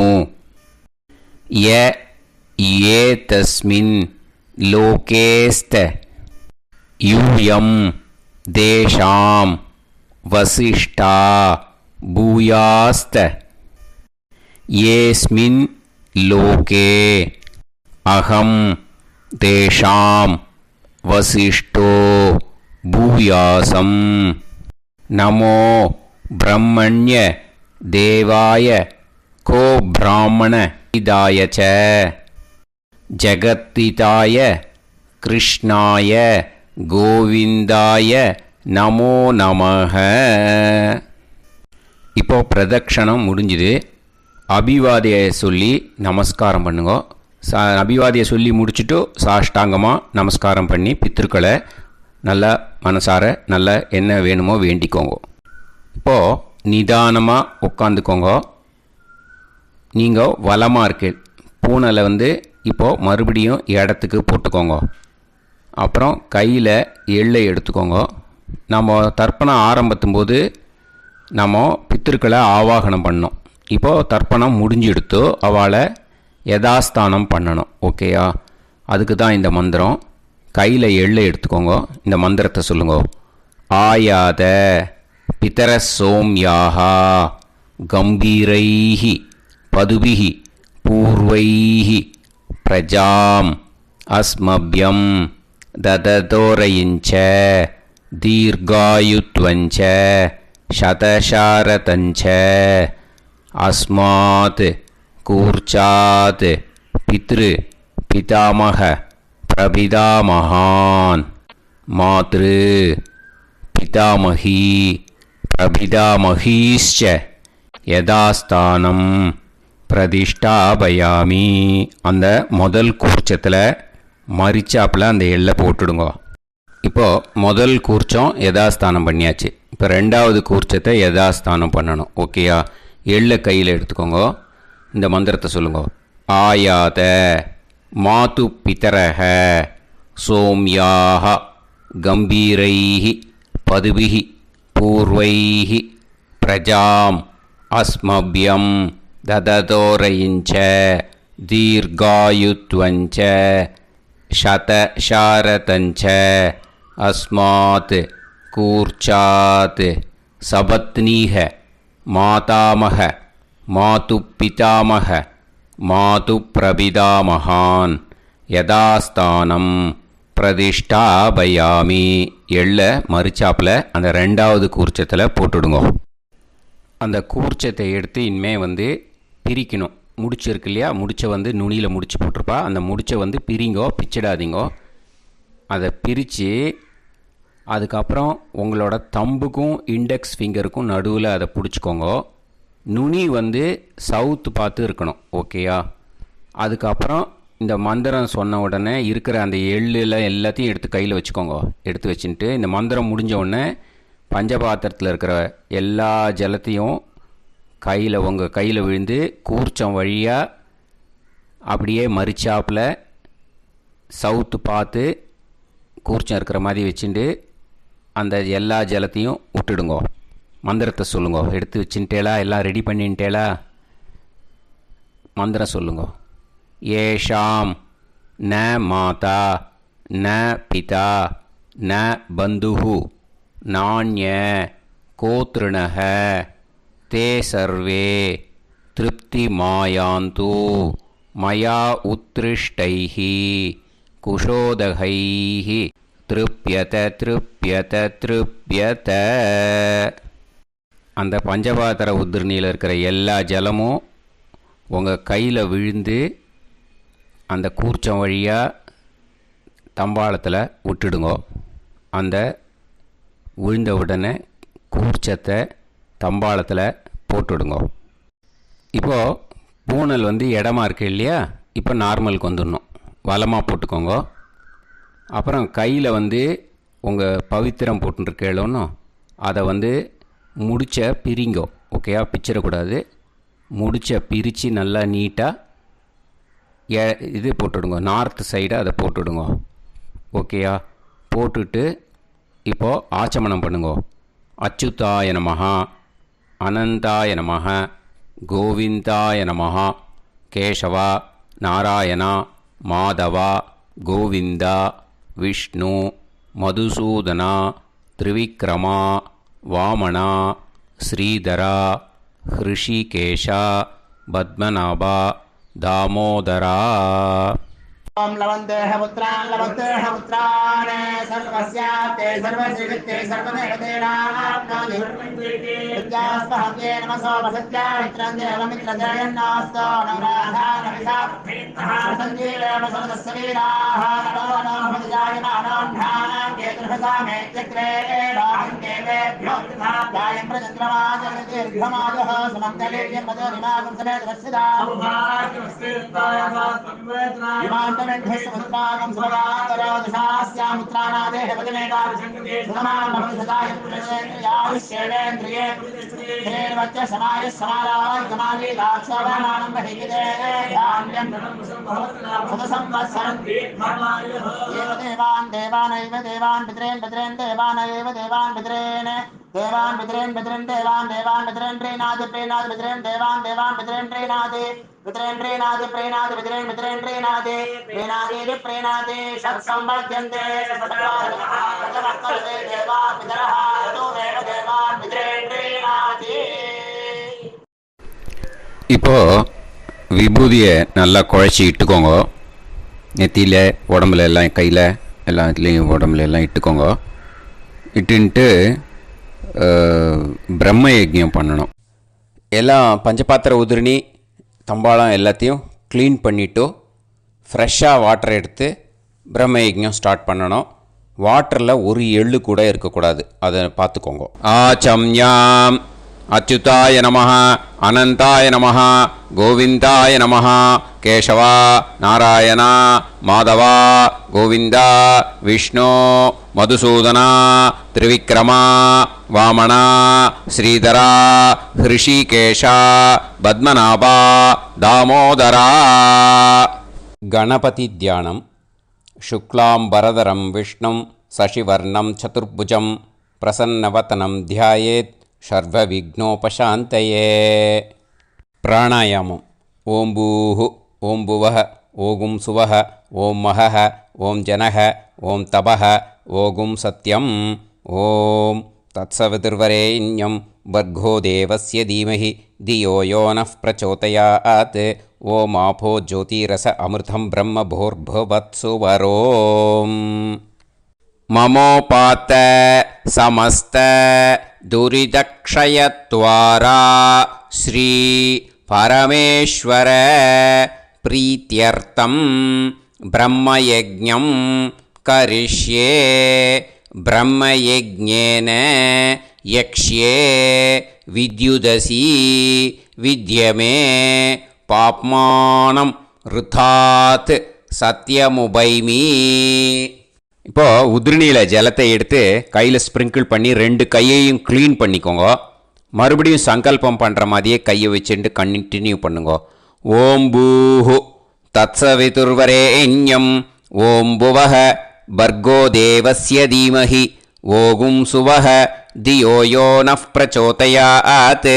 ய ஏதஸ்மின் லோகேஸ்த யூயம் தேஷாம் வசிஷ்டா பூயாஸ்த. ஏஸ்மின் லோகே அகம் தேஷாம் வசிஷ்டோ பூயாசம். நமோ பிரம்மண்ய தேவாய கோ பிராமண இதாய ச ஜகத்திதாய கிருஷ்ணாய கோவிந்தாய நமோ நமஹ. இப்போ பிரதக்ஷணம் முடிஞ்சுது. அபிவாதியை சொல்லி நமஸ்காரம் பண்ணுங்க. அபிவாதியை சொல்லி முடிச்சுட்டு சாஷ்டாங்கமாக நமஸ்காரம் பண்ணி பித்திருக்களை நல்லா மனசார நல்லா என்ன வேணுமோ வேண்டிக்கோங்க. இப்போது நிதானமாக உட்காந்துக்கோங்க. நீங்கள் வலமாக இருக்கு பூனலை இப்போது மறுபடியும் இடத்துக்கு போட்டுக்கோங்க. அப்புறம் கையில் எள்ளை எடுத்துக்கோங்க. நம்ம தர்ப்பணம் ஆரம்பித்தும் போது நம்ம பித்திருக்களை ஆவாகனம் பண்ணோம். இப்போது தர்ப்பணம் முடிஞ்செடுத்து அவளை யதாஸ்தானம் பண்ணணும். ஓகேயா? அதுக்கு தான் இந்த மந்திரம். கையில் எள்ளை எடுத்துக்கோங்க. இந்த மந்திரத்தை சொல்லுங்க. ஆயாத பிதர சோம்யாஹா கம்பீரைஹி பதுபிஹி பூர்வைஹி பிரஜாம் அஸ்மப்யம் தததோரயிஞ்ச தீர்காயுத்வஞ்ச சதசாரதஞ்ச அஸ்மாத் கூர்ச்சாத் பித்ரு பிதாமக பிரபிதாமகான் மாத்ரு பிதாமகி பிரபிதாமகீஷ்ச யதாஸ்தானம் பிரதிஷ்டாபயாமி. அந்த முதல் கூர்ச்சத்தில் மரிச்சாப்பில் அந்த எள்ளை போட்டுடுங்க. இப்போது முதல் கூர்ச்சம் யதாஸ்தானம் பண்ணியாச்சு. இப்போ ரெண்டாவது கூர்ச்சத்தை யதாஸ்தானம் பண்ணணும். ஓகேயா? எள்ளை கையில் எடுத்துக்கோங்க. இந்த மந்திரத்தை சொல்லுங்க. ஆயாத மாது பிதரஹ சோம்யாக கம்பீரைஹி பதுபிஹி பூர்வைஹி பிரஜாம் அஸ்மப்யம் தததோரயிஞ்ச தீர்காயுத்வஞ்ச சதசாரதஞ்ச அஸ்மாத் கூர்ச்சாத் சபத்னீஹ மாதாமக மாது பிதாமக மாது பிரபிதாமகான் யதாஸ்தானம் பிரதிஷ்டாபயாமி. எள்ள மரிச்சாப்பில் அந்த ரெண்டாவது கூர்ச்சத்தில் போட்டுடுங்க. அந்த கூர்ச்சத்தை எடுத்து இனிமே பிரிக்கணும். முடிச்சிருக்கு இல்லையா? முடிச்சை நுனியில் முடிச்சு போட்டிருப்பா. அந்த முடிச்சை பிரிங்கோ, பிச்சிடாதீங்கோ. அதை பிரித்து அதுக்கப்புறம் உங்களோட தம்புக்கும் இண்டெக்ஸ் ஃபிங்கருக்கும் நடுவில் அதை பிடிச்சிக்கோங்க. நுனி சவுத்து பார்த்து இருக்கணும். ஓகேயா? அதுக்கப்புறம் இந்த மந்திரம் சொன்ன உடனே இருக்கிற அந்த எள்ளில் எல்லாத்தையும் எடுத்து கையில் வச்சுக்கோங்க. எடுத்து வச்சுட்டு இந்த மந்திரம் முடிஞ்ச உடனே பஞ்சபாத்திரத்தில் இருக்கிற எல்லா ஜலத்தையும் உங்கள் கையில் விழுந்து கூர்ச்சம் வழியாக அப்படியே மரிச்சாப்பில் சவுத்து பார்த்து கூர்ச்சம் இருக்கிற மாதிரி வச்சுட்டு அந்த எல்லா ஜலத்தையும் விட்டுடுங்க. மந்திரத்தை சொல்லுங்க. எடுத்து வச்சுட்டேலா? எல்லாம் ரெடி பண்ணிட்டேலா? மந்திரம் சொல்லுங்க. ஏஷாம் ந மாதா ந பிதா ந பந்துஹு நாண்ய கோத்ருணஹ தே சர்வே திருப்தி மாயாந்து மயா உத்ருஷ்டைஹி குஷோதகைஹி திருப்யத திருப்யத திருப்யத. அந்த பஞ்சபாத்திர உதிர்ணியில் இருக்கிற எல்லா ஜலமும் உங்கள் கையில் விழுந்து அந்த கூர்ச்சம் வழியாக தம்பாளத்தில் விட்டுடுங்கோ. அந்த விழுந்த உடனே கூர்ச்சத்தை தம்பாளத்தில் போட்டுவிடுங்கோ. இப்போது பூனல் இடமா இருக்கு இல்லையா, இப்போ நார்மலுக்கு வந்துடணும். வலமாக போட்டுக்கோங்க. அப்புறம் கையில் உங்கள் பவித்திரம் போட்டுருக்கேளோன்னு அதை முடிச்ச பிரிங்கோ. ஓகேயா, பிச்சிடக்கூடாது. முடிச்ச பிரித்து நல்லா நீட்டாக இது போட்டுவிடுங்க. நார்த் சைடை அதை போட்டுவிடுங்க. ஓகேயா, போட்டுட்டு இப்போது ஆச்சமனம் பண்ணுங்கோ. அச்சுதாய நமஹ, அனந்தாய நமஹ, கோவிந்தாய நமஹ, கேசவா, நாராயணா, மாதவா, கோவிந்தா, விஷ்ணு, மதுசூதனா, திரிவிக்ரமா, வாமனா, ஸ்ரீதரா, ஹிருஷிகேஷா, பத்மநாபா, தாமோதரா. ओम लवन्तेह पुत्रान् सर्वस्याते सर्वश्रीवित्ते सर्वदेवतेनाप्नोति विद्यास्पहव्ये नमसो वसत्या मित्रं देवमित्रजयन्नास्तो नवराधानविषासञ्जीवेम समदस्सवीराः नमो नमः जायमानां केतुर्भसामे चक्रे देवेभ्यो गायं प्रचन्द्रमाजगदीर्घमाजः समङ्गलेयं मदोनिमागं समेत वत्सदा विमानमेघस्समुद्रागं सुभगान्तरादशास्यामुत्राणादेह पदमेकाभिसङ्गते सुधमानमभिसदायुष्येवेन्द्रिये धेर्वच्च समायः समाराय कमाली दाक्षावानानं महिगिते धान्यं सदसंवत्सरं एव देवानैव देवान् पितॄन् देवानैव देवान् पितॄन् देवान् पितॄन् प्रीणाति पितॄन् देवान् पितॄन् प्रीणाति प्रीणाति षट्संवर्ध्यन्ते देवा पितरः ततोमेव देवान् पितॄन् प्रीणाति. இப்போ விபூதியை நல்லா குழச்சி இட்டுக்கோங்க. நெத்தியில், உடம்புல எல்லாம், கையில் எல்லாத்துலேயும் உடம்புல எல்லாம் இட்டுக்கோங்க. இட்டுன்ட்டு பிரம்ம யஜ்ஞம் பண்ணணும். எல்லாம் பஞ்சபாத்திர உதிரணி தம்பாளம் எல்லாத்தையும் க்ளீன் பண்ணிவிட்டு ஃப்ரெஷ்ஷாக வாட்டர் எடுத்து பிரம்ம யஜ்ஞம் ஸ்டார்ட் பண்ணணும். வாட்டரில் ஒரு எள்ளு கூட இருக்கக்கூடாது, அதை பார்த்துக்கோங்க. ஆச்சம்யாம் அச்சுதாய நமஹ, அனந்தாய நமஹ, கோவிந்தாய நமஹ, கேசவா, நாராயணா, மாதவா, கோவிந்தா, விஷ்ணு, மதுசூதனா, திரிவிக்ரமா, வாமனா, ஸ்ரீதரா, ஹிருஷிகேஷா, பத்மநாபா, தாமோதரா. கணபதி தியானம். சுக்லாம்பரதரம் விஷ்ணும் சசிவர்ணம் சதுர்புஜம் பிரசன்னவதனம் தியாயேத் சர்வவிக்னோபசாந்தயே. பிராணாயாமம். ஓம் பூஹு, ஓம் புவஹ, ஓகும் சுவஹ, ஓம் மஹஹ, ஓம் ஜனஹ, ஓம் தபஹ, ஓகும் சத்யம். ஓம் தத்சவிதுர்வரேண்யம் வர்கோ தேவஸ்ய தீமஹி தியோ யோ நः பிரச்சோதயாத். ஓம் ஆபோ ஜோதிரஸ அமிர்தம் பிரம்ம பூர்புவத்சு வரோம். மமோபாத்த சமஸ்த துரிதக்ஷயத்வாரா ஸ்ரீ பரமேஸ்வர பிரீத்யர்த்தம் பிரம்மயஜ்ஞம் கரிஷ்யே. பிரம்மயஜ்ஞேன யக்ஷ்யே வித்யுதசி வித்யமே பாப்மானம் ருதாத் சத்யமுபைமி. இப்போது உதிரணியில் ஜலத்தை எடுத்து கையில் ஸ்ப்ரிங்கிள் பண்ணி 2 கையையும் க்ளீன் பண்ணிக்கோங்க. மறுபடியும் சங்கல்பம் பண்ணுற மாதிரியே கையை வச்சுட்டு கண்டினியூ பண்ணுங்க. ஓம் பூஹு தத்சவிதுர்வரேண்யம் ஓம் புவஹ பர்கோ தேவஸ்ய தீமஹி ஓகும் சுவஹ தியோ யோ நः பிரச்சோதயாத்.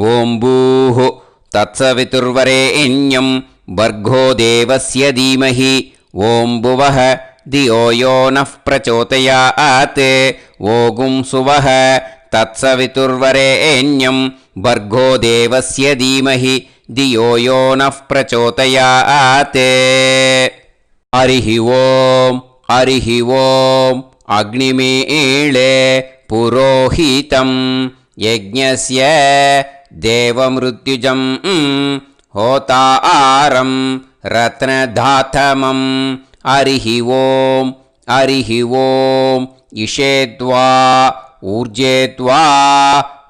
ஓம் பூஹு தத்சவிதுர்வரேண்யம் பர்கோ தேவஸ்ய தீமஹி ஓம் புவஹ தியோ யோ நः பிரச்சோதயாத். ஓகும் சுவஹ தத்சவிதுர்வரேண்யம் பர்கோ தேவஸ்ய தீமஹி தியோ யோ நः பிரச்சோதயாத். ஹரிஹி ஓம் ஹரிஹி ஓம். அக்னிமீளே புரோஹிதம் யஜ்ஞஸ்ய தேவமிருத்யுஜம் ஹோதாரம் ரத்னதாத்தமம் அரிஹி ஓம் அரிஹி ஓம் இஷேத்வா ஊர்ஜேத்வா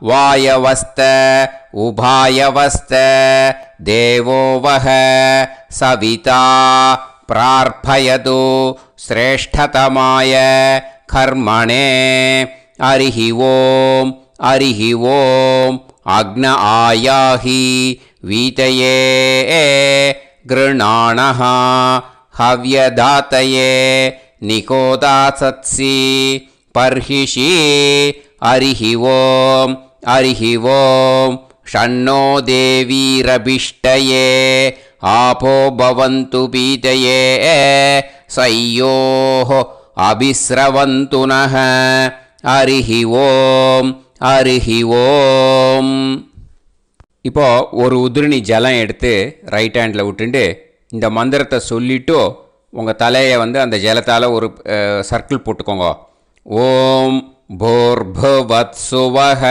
வாயவஸ்த உபாயவஸ்த தேவோவஹ சவிதா பிரார்ப்பயது ஸ்ரேஷ்டதமாய கர்மணே அரிஹி ஓம் அரிஹி ஓம் அக்ன ஆயாஹி வீதயே கிருணாணஹ ஹவ்யதாத்தயே நிகோதாசத்சி பர்ஹிஷி அரிஹி ஓம் அரிஹி ஓம் ஷண்ணோ தேவீரபிஷ்டயே ஆபோ பவந்து பீதயே சய்யோஹ அபிஸ்ரவந்து நஹ அரிஹி ஓம் அரிஹி ஓம். இப்போ ஒரு உதிரணி ஜலம் எடுத்து ரைட் ஹேண்டில் விட்டுண்டு இந்த மந்திரத்தை சொல்லிவிட்டு உங்கள் தலையை வந்து அந்த ஜலத்தால் ஒரு சர்க்கிள் போட்டுக்கோங்க. ஓம் பூர்புவத்சுவஹ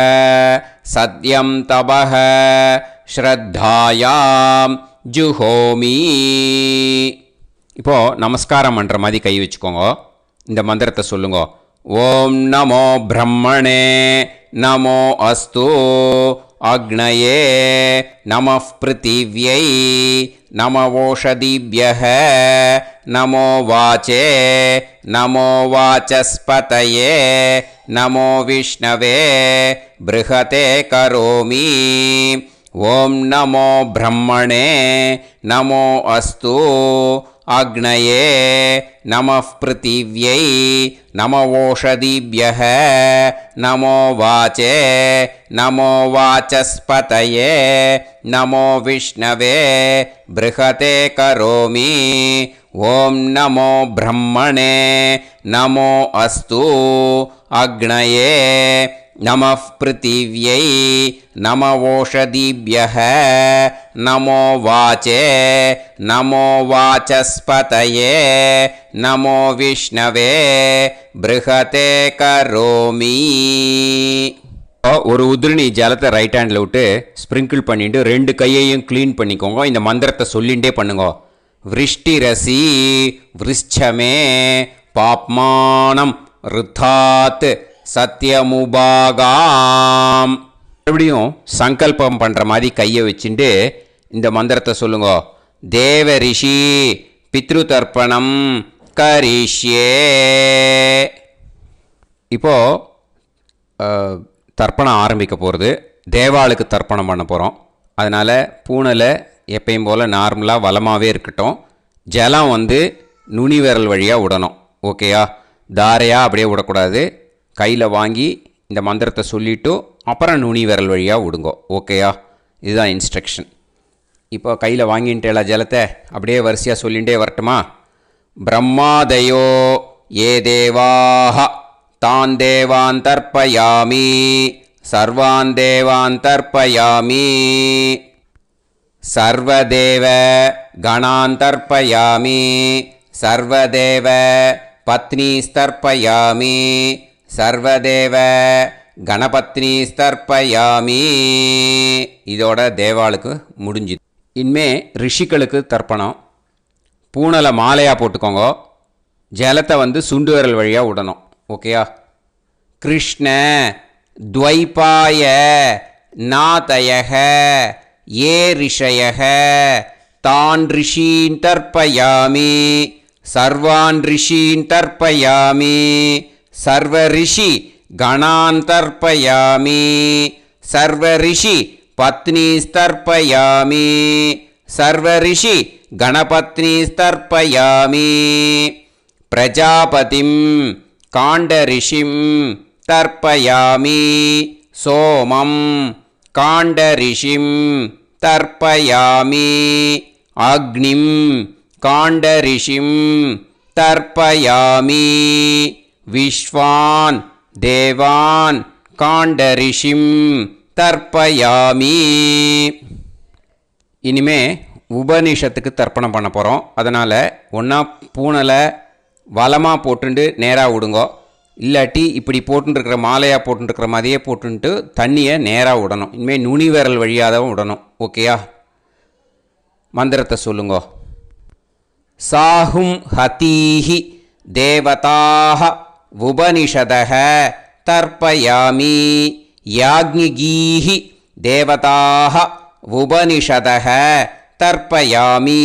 சத்யம் தபஹ ஸ்ரத்தாயாம் ஜுஹோமி. இப்போது நமஸ்காரம் பண்ணுற மாதிரி கை வச்சுக்கோங்க. இந்த மந்திரத்தை சொல்லுங்க. ஓம் நமோ பிரம்மணே நமோ அஸ்து அக்னயே நமः பிருத்திவ்யை நமவோஷதிभ्यः நமோ வாச்சே நமோ வாசஸ்பதயே நமோ விஷ்ணவே ப்ருஹதே கரோமி. ஓம் நமோ பிரம்மணே நமோ அஸ்து அக்னயே நமः பிருத்திவ்யை நமவோஷதிभ्यः நமோ வாச்சே நமோ வாசஸ்பதயே நமோ விஷ்ணவே ப்ருஹதே கரோமி. ஓம் நமோ பிரம்மணே நமோ அஸ்து அக்னயே நமः பிருத்திவ்யை நமவோஷதிभ्यः நமோ வாச்சே நமோ வாசஸ்பதயே நமோ விஷ்ணவே ப்ருஹதே கரோமி. ஒரு உதிரணி ஜலத்தை ரைட் ஹேண்டில் விட்டு ஸ்ப்ரிங்கிள் பண்ணிட்டு ரெண்டு கையையும் க்ளீன் பண்ணிக்கோங்க. இந்த மந்திரத்தை சொல்லிகிட்டே பண்ணுங்க. விருஷ்டிரசி விருஷ்சமே பாப்மானம் ருத்தாத் சத்யமுபாகாம். மறுபடியும் சங்கல்பம் பண்ணுற மாதிரி கையை வச்சுட்டு இந்த மந்திரத்தை சொல்லுங்க. தேவ ரிஷி பித்ரு தர்ப்பணம் கரிஷ்யே. இப்போது தர்ப்பணம் ஆரம்பிக்க போகிறது. தேவாளுக்கு தர்ப்பணம் பண்ண போகிறோம். அதனால் பூனலை எப்பயும் போல் நார்மலாக வளமாகவே இருக்கட்டும். ஜலம் வந்து நுனி விரல் வழியாக விடணும். ஓகேயா? தாரையாக அப்படியே விடக்கூடாது. கையில் வாங்கி இந்த மந்திரத்தை சொல்லிவிட்டு அப்புறம் நுனி விரல் வழியாக விடுங்கோ. ஓகேயா? இதுதான் இன்ஸ்ட்ரக்ஷன். இப்போ கையில் வாங்கிட்டேல ஜலத்தை அப்படியே வரிசையாக சொல்லிகிட்டே வரட்டுமா? பிரம்மாதயோ ஏ தேவாஹ தான் தேவான் தர்ப்பயாமி சர்வான் தேவான் தர்ப்பயாமி சர்வதேவ கணான் தர்ப்பயாமி சர்வதேவ பத்னீஸ்தர்ப்பயாமி சர்வதேவ கணபத்னீஸ்தர்ப்பயாமி. இதோட தேவாளுக்கு முடிஞ்சுது. இனிமே ரிஷிகளுக்கு தர்ப்பணம். பூனலை மாலையாக போட்டுக்கோங்க. ஜலத்தை வந்து சுண்டு விரல் வழியாக விடணும். ஓகேயா? கிருஷ்ண துவைபாய நாதயக ஏ ரிஷயக தான் ரிஷீன் தர்ப்பயாமி சர்வான் ரிஷீன் தர்ப்பயாமி சர்வ ரிஷி கணான் தர்ப்பயாமி சர்வ ரிஷி பத்னீஸ்தர்ப்பயாமி சர்வ ரிஷி கணபத்னீஸ்தர்ப்பயாமி பிரஜாபதிம் காண்டரிஷிம் தர்ப்பயாமி சோமம் காண்டரிஷிம் தர்ப்பயாமி அக்னிம் காண்டரிஷிம் தர்ப்பயாமி விஸ்வான் தேவான் காண்டரிஷிம் தர்ப்பயாமி. இனிமே உபநிஷத்துக்கு தர்ப்பணம் பண்ண போகிறோம். அதனால் ஒன்றா பூனலை வலமாக போட்டுண்டு நேராக விடுங்கோ. இல்லாட்டி இப்படி போட்டுருக்கிற மாலையாக போட்டுருக்கிற மாதிரியே போட்டுன்ட்டு தண்ணியை நேராக விடணும். இனிமேல் நுனி விரல் வழியாக தான் விடணும். ஓகேயா? மந்திரத்தை சொல்லுங்கோ. சாஹும் ஹதீஹி தேவதாஹ உபனிஷதஹ தர்ப்பயாமி யாக்ஞிகீஹி தேவதாஹ உபனிஷதஹ தர்ப்பயாமி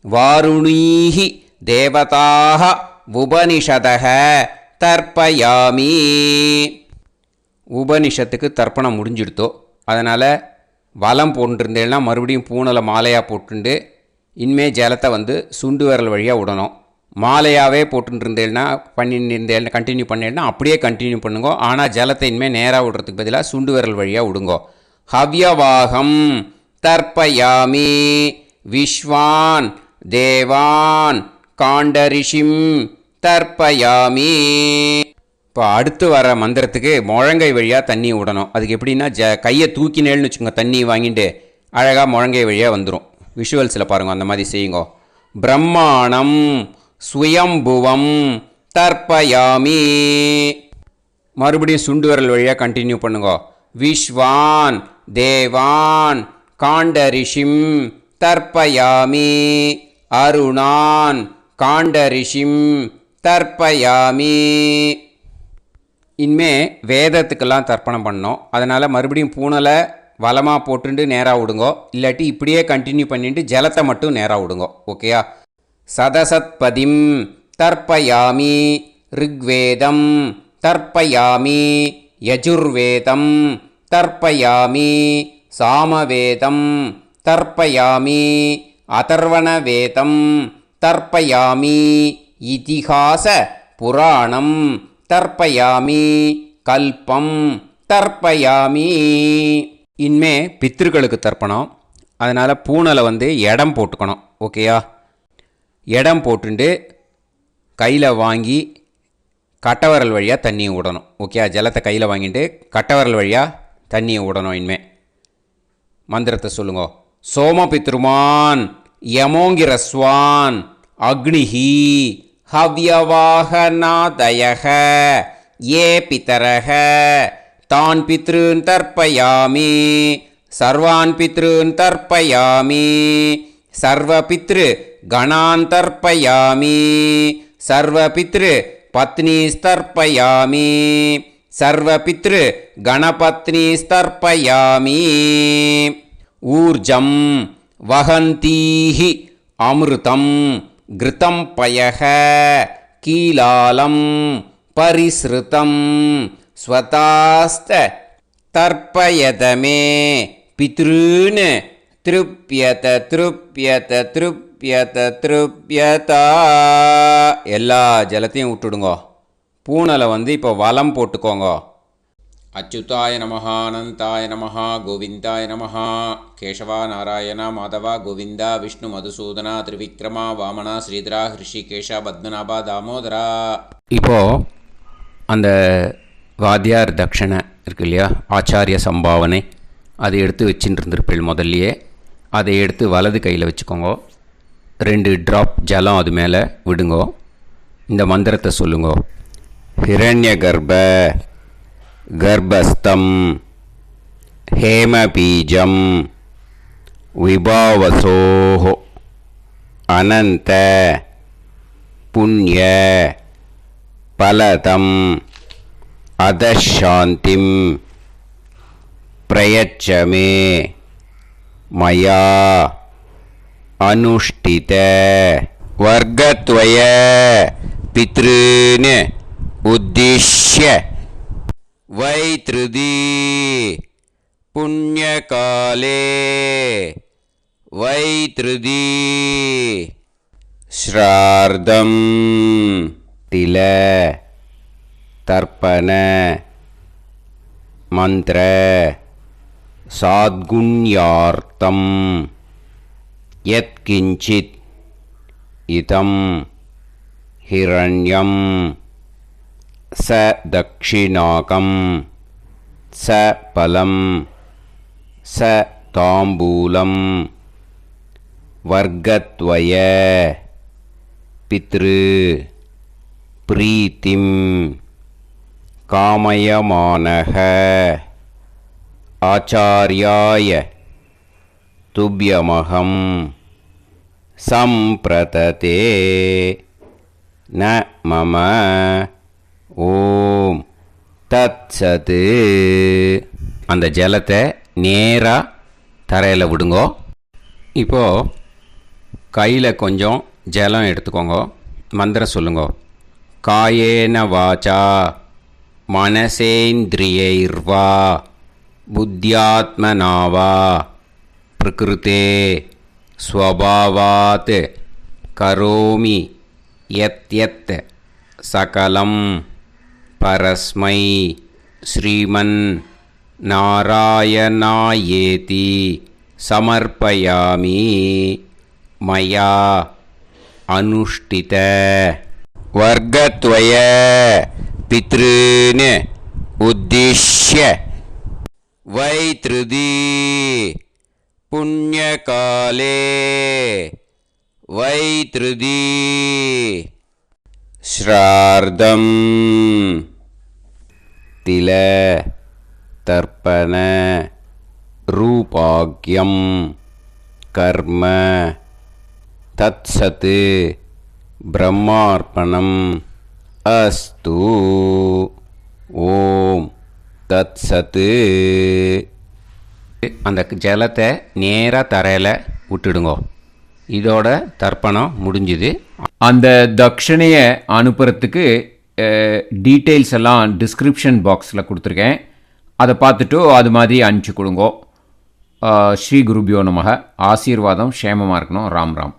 வாருணீஹி தேவதாஹ உபனிஷதஹ தர்ப்பயாமி. உபனிஷத்துக்கு தர்ப்பணம் முடிஞ்சிடுத்தோ, அதனால் வலம் போட்டுருந்தேன்னா மறுபடியும் பூனலை மாலையாக போட்டுண்டு இனிமே ஜலத்தை சுண்டு விரல் வழியாக விடணும். மாலையாகவே போட்டுருந்தேன்னா பண்ணிருந்தேன் கண்டினியூ பண்ணேன்னா அப்படியே கண்டினியூ பண்ணுங்க. ஆனால் ஜலத்தை இனிமேல் நேராக விடுறதுக்கு பதிலாக சுண்டு விரல் வழியாக விடுங்கோ. ஹவ்யவாகம் தர்ப்பயாமி விஸ்வான் தேவான் காண்டரிஷிம் தர்ப்பயாமி. இப்போ அடுத்து வர மந்திரத்துக்கு முழங்கை வழியாக தண்ணி விடணும். அதுக்கு எப்படின்னா கையை தூக்கினேன்னு வச்சுக்கோங்க, தண்ணி வாங்கிட்டு அழகாக முழங்கை வழியாக வந்துடும். விஷுவல்ஸில் பாருங்க, அந்த மாதிரி செய்யுங்க. பிரம்மாணம் சுயம்புவம் தர்ப்பயாமி. மறுபடியும் சுண்டு விரல் வழியாக கண்டினியூ பண்ணுங்க. விஸ்வான் தேவான் காண்டரிஷிம் தர்ப்பயாமி அருணான் காண்டரிஷிம் தர்ப்பயாமி. இனிமே வேதத்துக்கெல்லாம் தர்ப்பணம் பண்ணோம். அதனால் மறுபடியும் பூனலை வலமாக போட்டுண்டு நேராக விடுங்கோ. இல்லாட்டி இப்படியே கண்டினியூ பண்ணிட்டு ஜலத்தை மட்டும் நேராக விடுங்கோ. ஓகேயா? சதசத்பதிம் தர்ப்பயாமி ரிக்வேதம் தர்ப்பயாமி யஜுர்வேதம் தர்ப்பயாமி சாமவேதம் தர்ப்பயாமி அதர்வணவேதம் தர்ப்பயாமி இதிஹாச புராணம் தர்ப்பயாமி கல்பம் தர்ப்பயாமி. இனிமே பித்ருக்களுக்கு தர்ப்பணம். அதனால் பூனலை இடம் போட்டுக்கணும். ஓகேயா? இடம் போட்டுண்டு கையில் வாங்கி கட்டவரல் வழியாக தண்ணியை விடணும். ஓகேயா? ஜலத்தை கையில் வாங்கிட்டு கட்டவரல் வழியாக தண்ணியை விடணும். இனிமே மந்திரத்தை சொல்லுங்க. சோமபித்ருமான் யமோங்கிரஸ்வான் அக்னிஹி ஹவ்யவாகநாதயக ஏ பிதரக தான் பித்ருன் தர்ப்பயாமி சர்வான் பித்ருன் தர்ப்பயாமி சர்வபித்ரு கணான் தர்ப்பயாமி சர்வபித்ரு பத்னிஸ்தர்ப்பயாமி சர்வபித்ரு கணபத்னிஸ்தர்ப்பயாமி. ஊர்ஜம் வஹந்தீஹி அமிர்தம் கிருதம் பயக கீலாலம் பரிஸ்ருதம் ஸ்வதாஸ்த தர்ப்பயதமே பித்ருன் திருப்யத திருப்யத திருப்யத திருப்யதா. எல்லா ஜலத்தையும் விட்டுடுங்கோ. பூனலை இப்போ வலம் போட்டுக்கோங்க. அச்சுதாய நமஹ அனந்தாய நமஹ கோவிந்தாய நமஹ கேசவா நாராயண மாதவா கோவிந்தா விஷ்ணு மதுசூதனா திரிவிக்ரமா வாமனா ஸ்ரீதரா ஹிருஷிகேஷா பத்மநாபா தாமோதரா. இப்போது அந்த வாத்தியார் தட்சணை இருக்கு இல்லையா, ஆச்சாரிய சம்பாவனை, அதை எடுத்து வச்சுட்டு இருந்திருப்பேன் முதல்லையே. அதை எடுத்து வலது கையில் வச்சுக்கோங்க. 2 ட்ராப் ஜலம் அது மேலே விடுங்கோ. இந்த மந்திரத்தை சொல்லுங்கோ. ஹிரண்ய கர்ப்ப கர்ப்பஸ்தம் ஹேமபீஜம் விபாவசோஹோ அனந்த புண்ணிய பலதம் அதசாந்திம் பிரயச்சமே மயா அனுஷ்டித வர்க்கத்வய பித்ருன் உத்திஷ்ய வைத்ருதி புண்ணியகாலே வைத்ருதி ஸ்ரார்தம் தில தர்ப்பண மந்திர சாத்குண்யார்த்தம் யத்கிஞ்சித் இதம் ஹிரண்யம் ச தக்ஷிணாகம் ச பலம் ச தாம்பூலம் வர்க்கத்வய பித்ரு பிரீத்திம் காமயமானஹ ஆச்சார்யாய துப்யமகம் சம்பிரததே ந மம ஓம் தத்சத். அந்த ஜலத்தை நேராக தரையில் விடுங்கோ. இப்போது கையில் கொஞ்சம் ஜலம் எடுத்துக்கோங்க. மந்திரம் சொல்லுங்க. காயேன வாச்சா மனசேந்திரியைர்வா புத்தியாத்மனாவா பிரகிருதே ஸ்வபாவாத் கரோமி யத் யத் சகலம் பரஸ்மை ஸ்ரீமன் நாராயணாயேதி சமர்ப்பயாமி மயா அனுஷ்டித வர்க்கத்வய பித்ருன் உத்திஷ்ய வைத்ருதி புண்ணியகாலே வைத்ருதி ஸ்ரார்தம் தில தர்ப்பண ரூபாக்யம் கர்ம தத்சத் பிரம்மார்ப்பணம் அஸ்து. ஓம் தத்சத். அந்த ஜலத்தை நேராக தரையில் விட்டுடுங்கோ. இதோட தர்ப்பணம் முடிஞ்சுது. அந்த தட்சணையை அனுப்புறதுக்கு டீட்டெயில்ஸ் எல்லாம் டிஸ்கிரிப்ஷன் பாக்ஸில் கொடுத்துருக்கேன். அதை பார்த்துட்டு அது மாதிரி அனுப்பிச்சி கொடுங்கோ. ஸ்ரீ குருபியோ நமக. ஆசீர்வாதம் க்ஷேமமாக இருக்கணும். ராம் ராம்.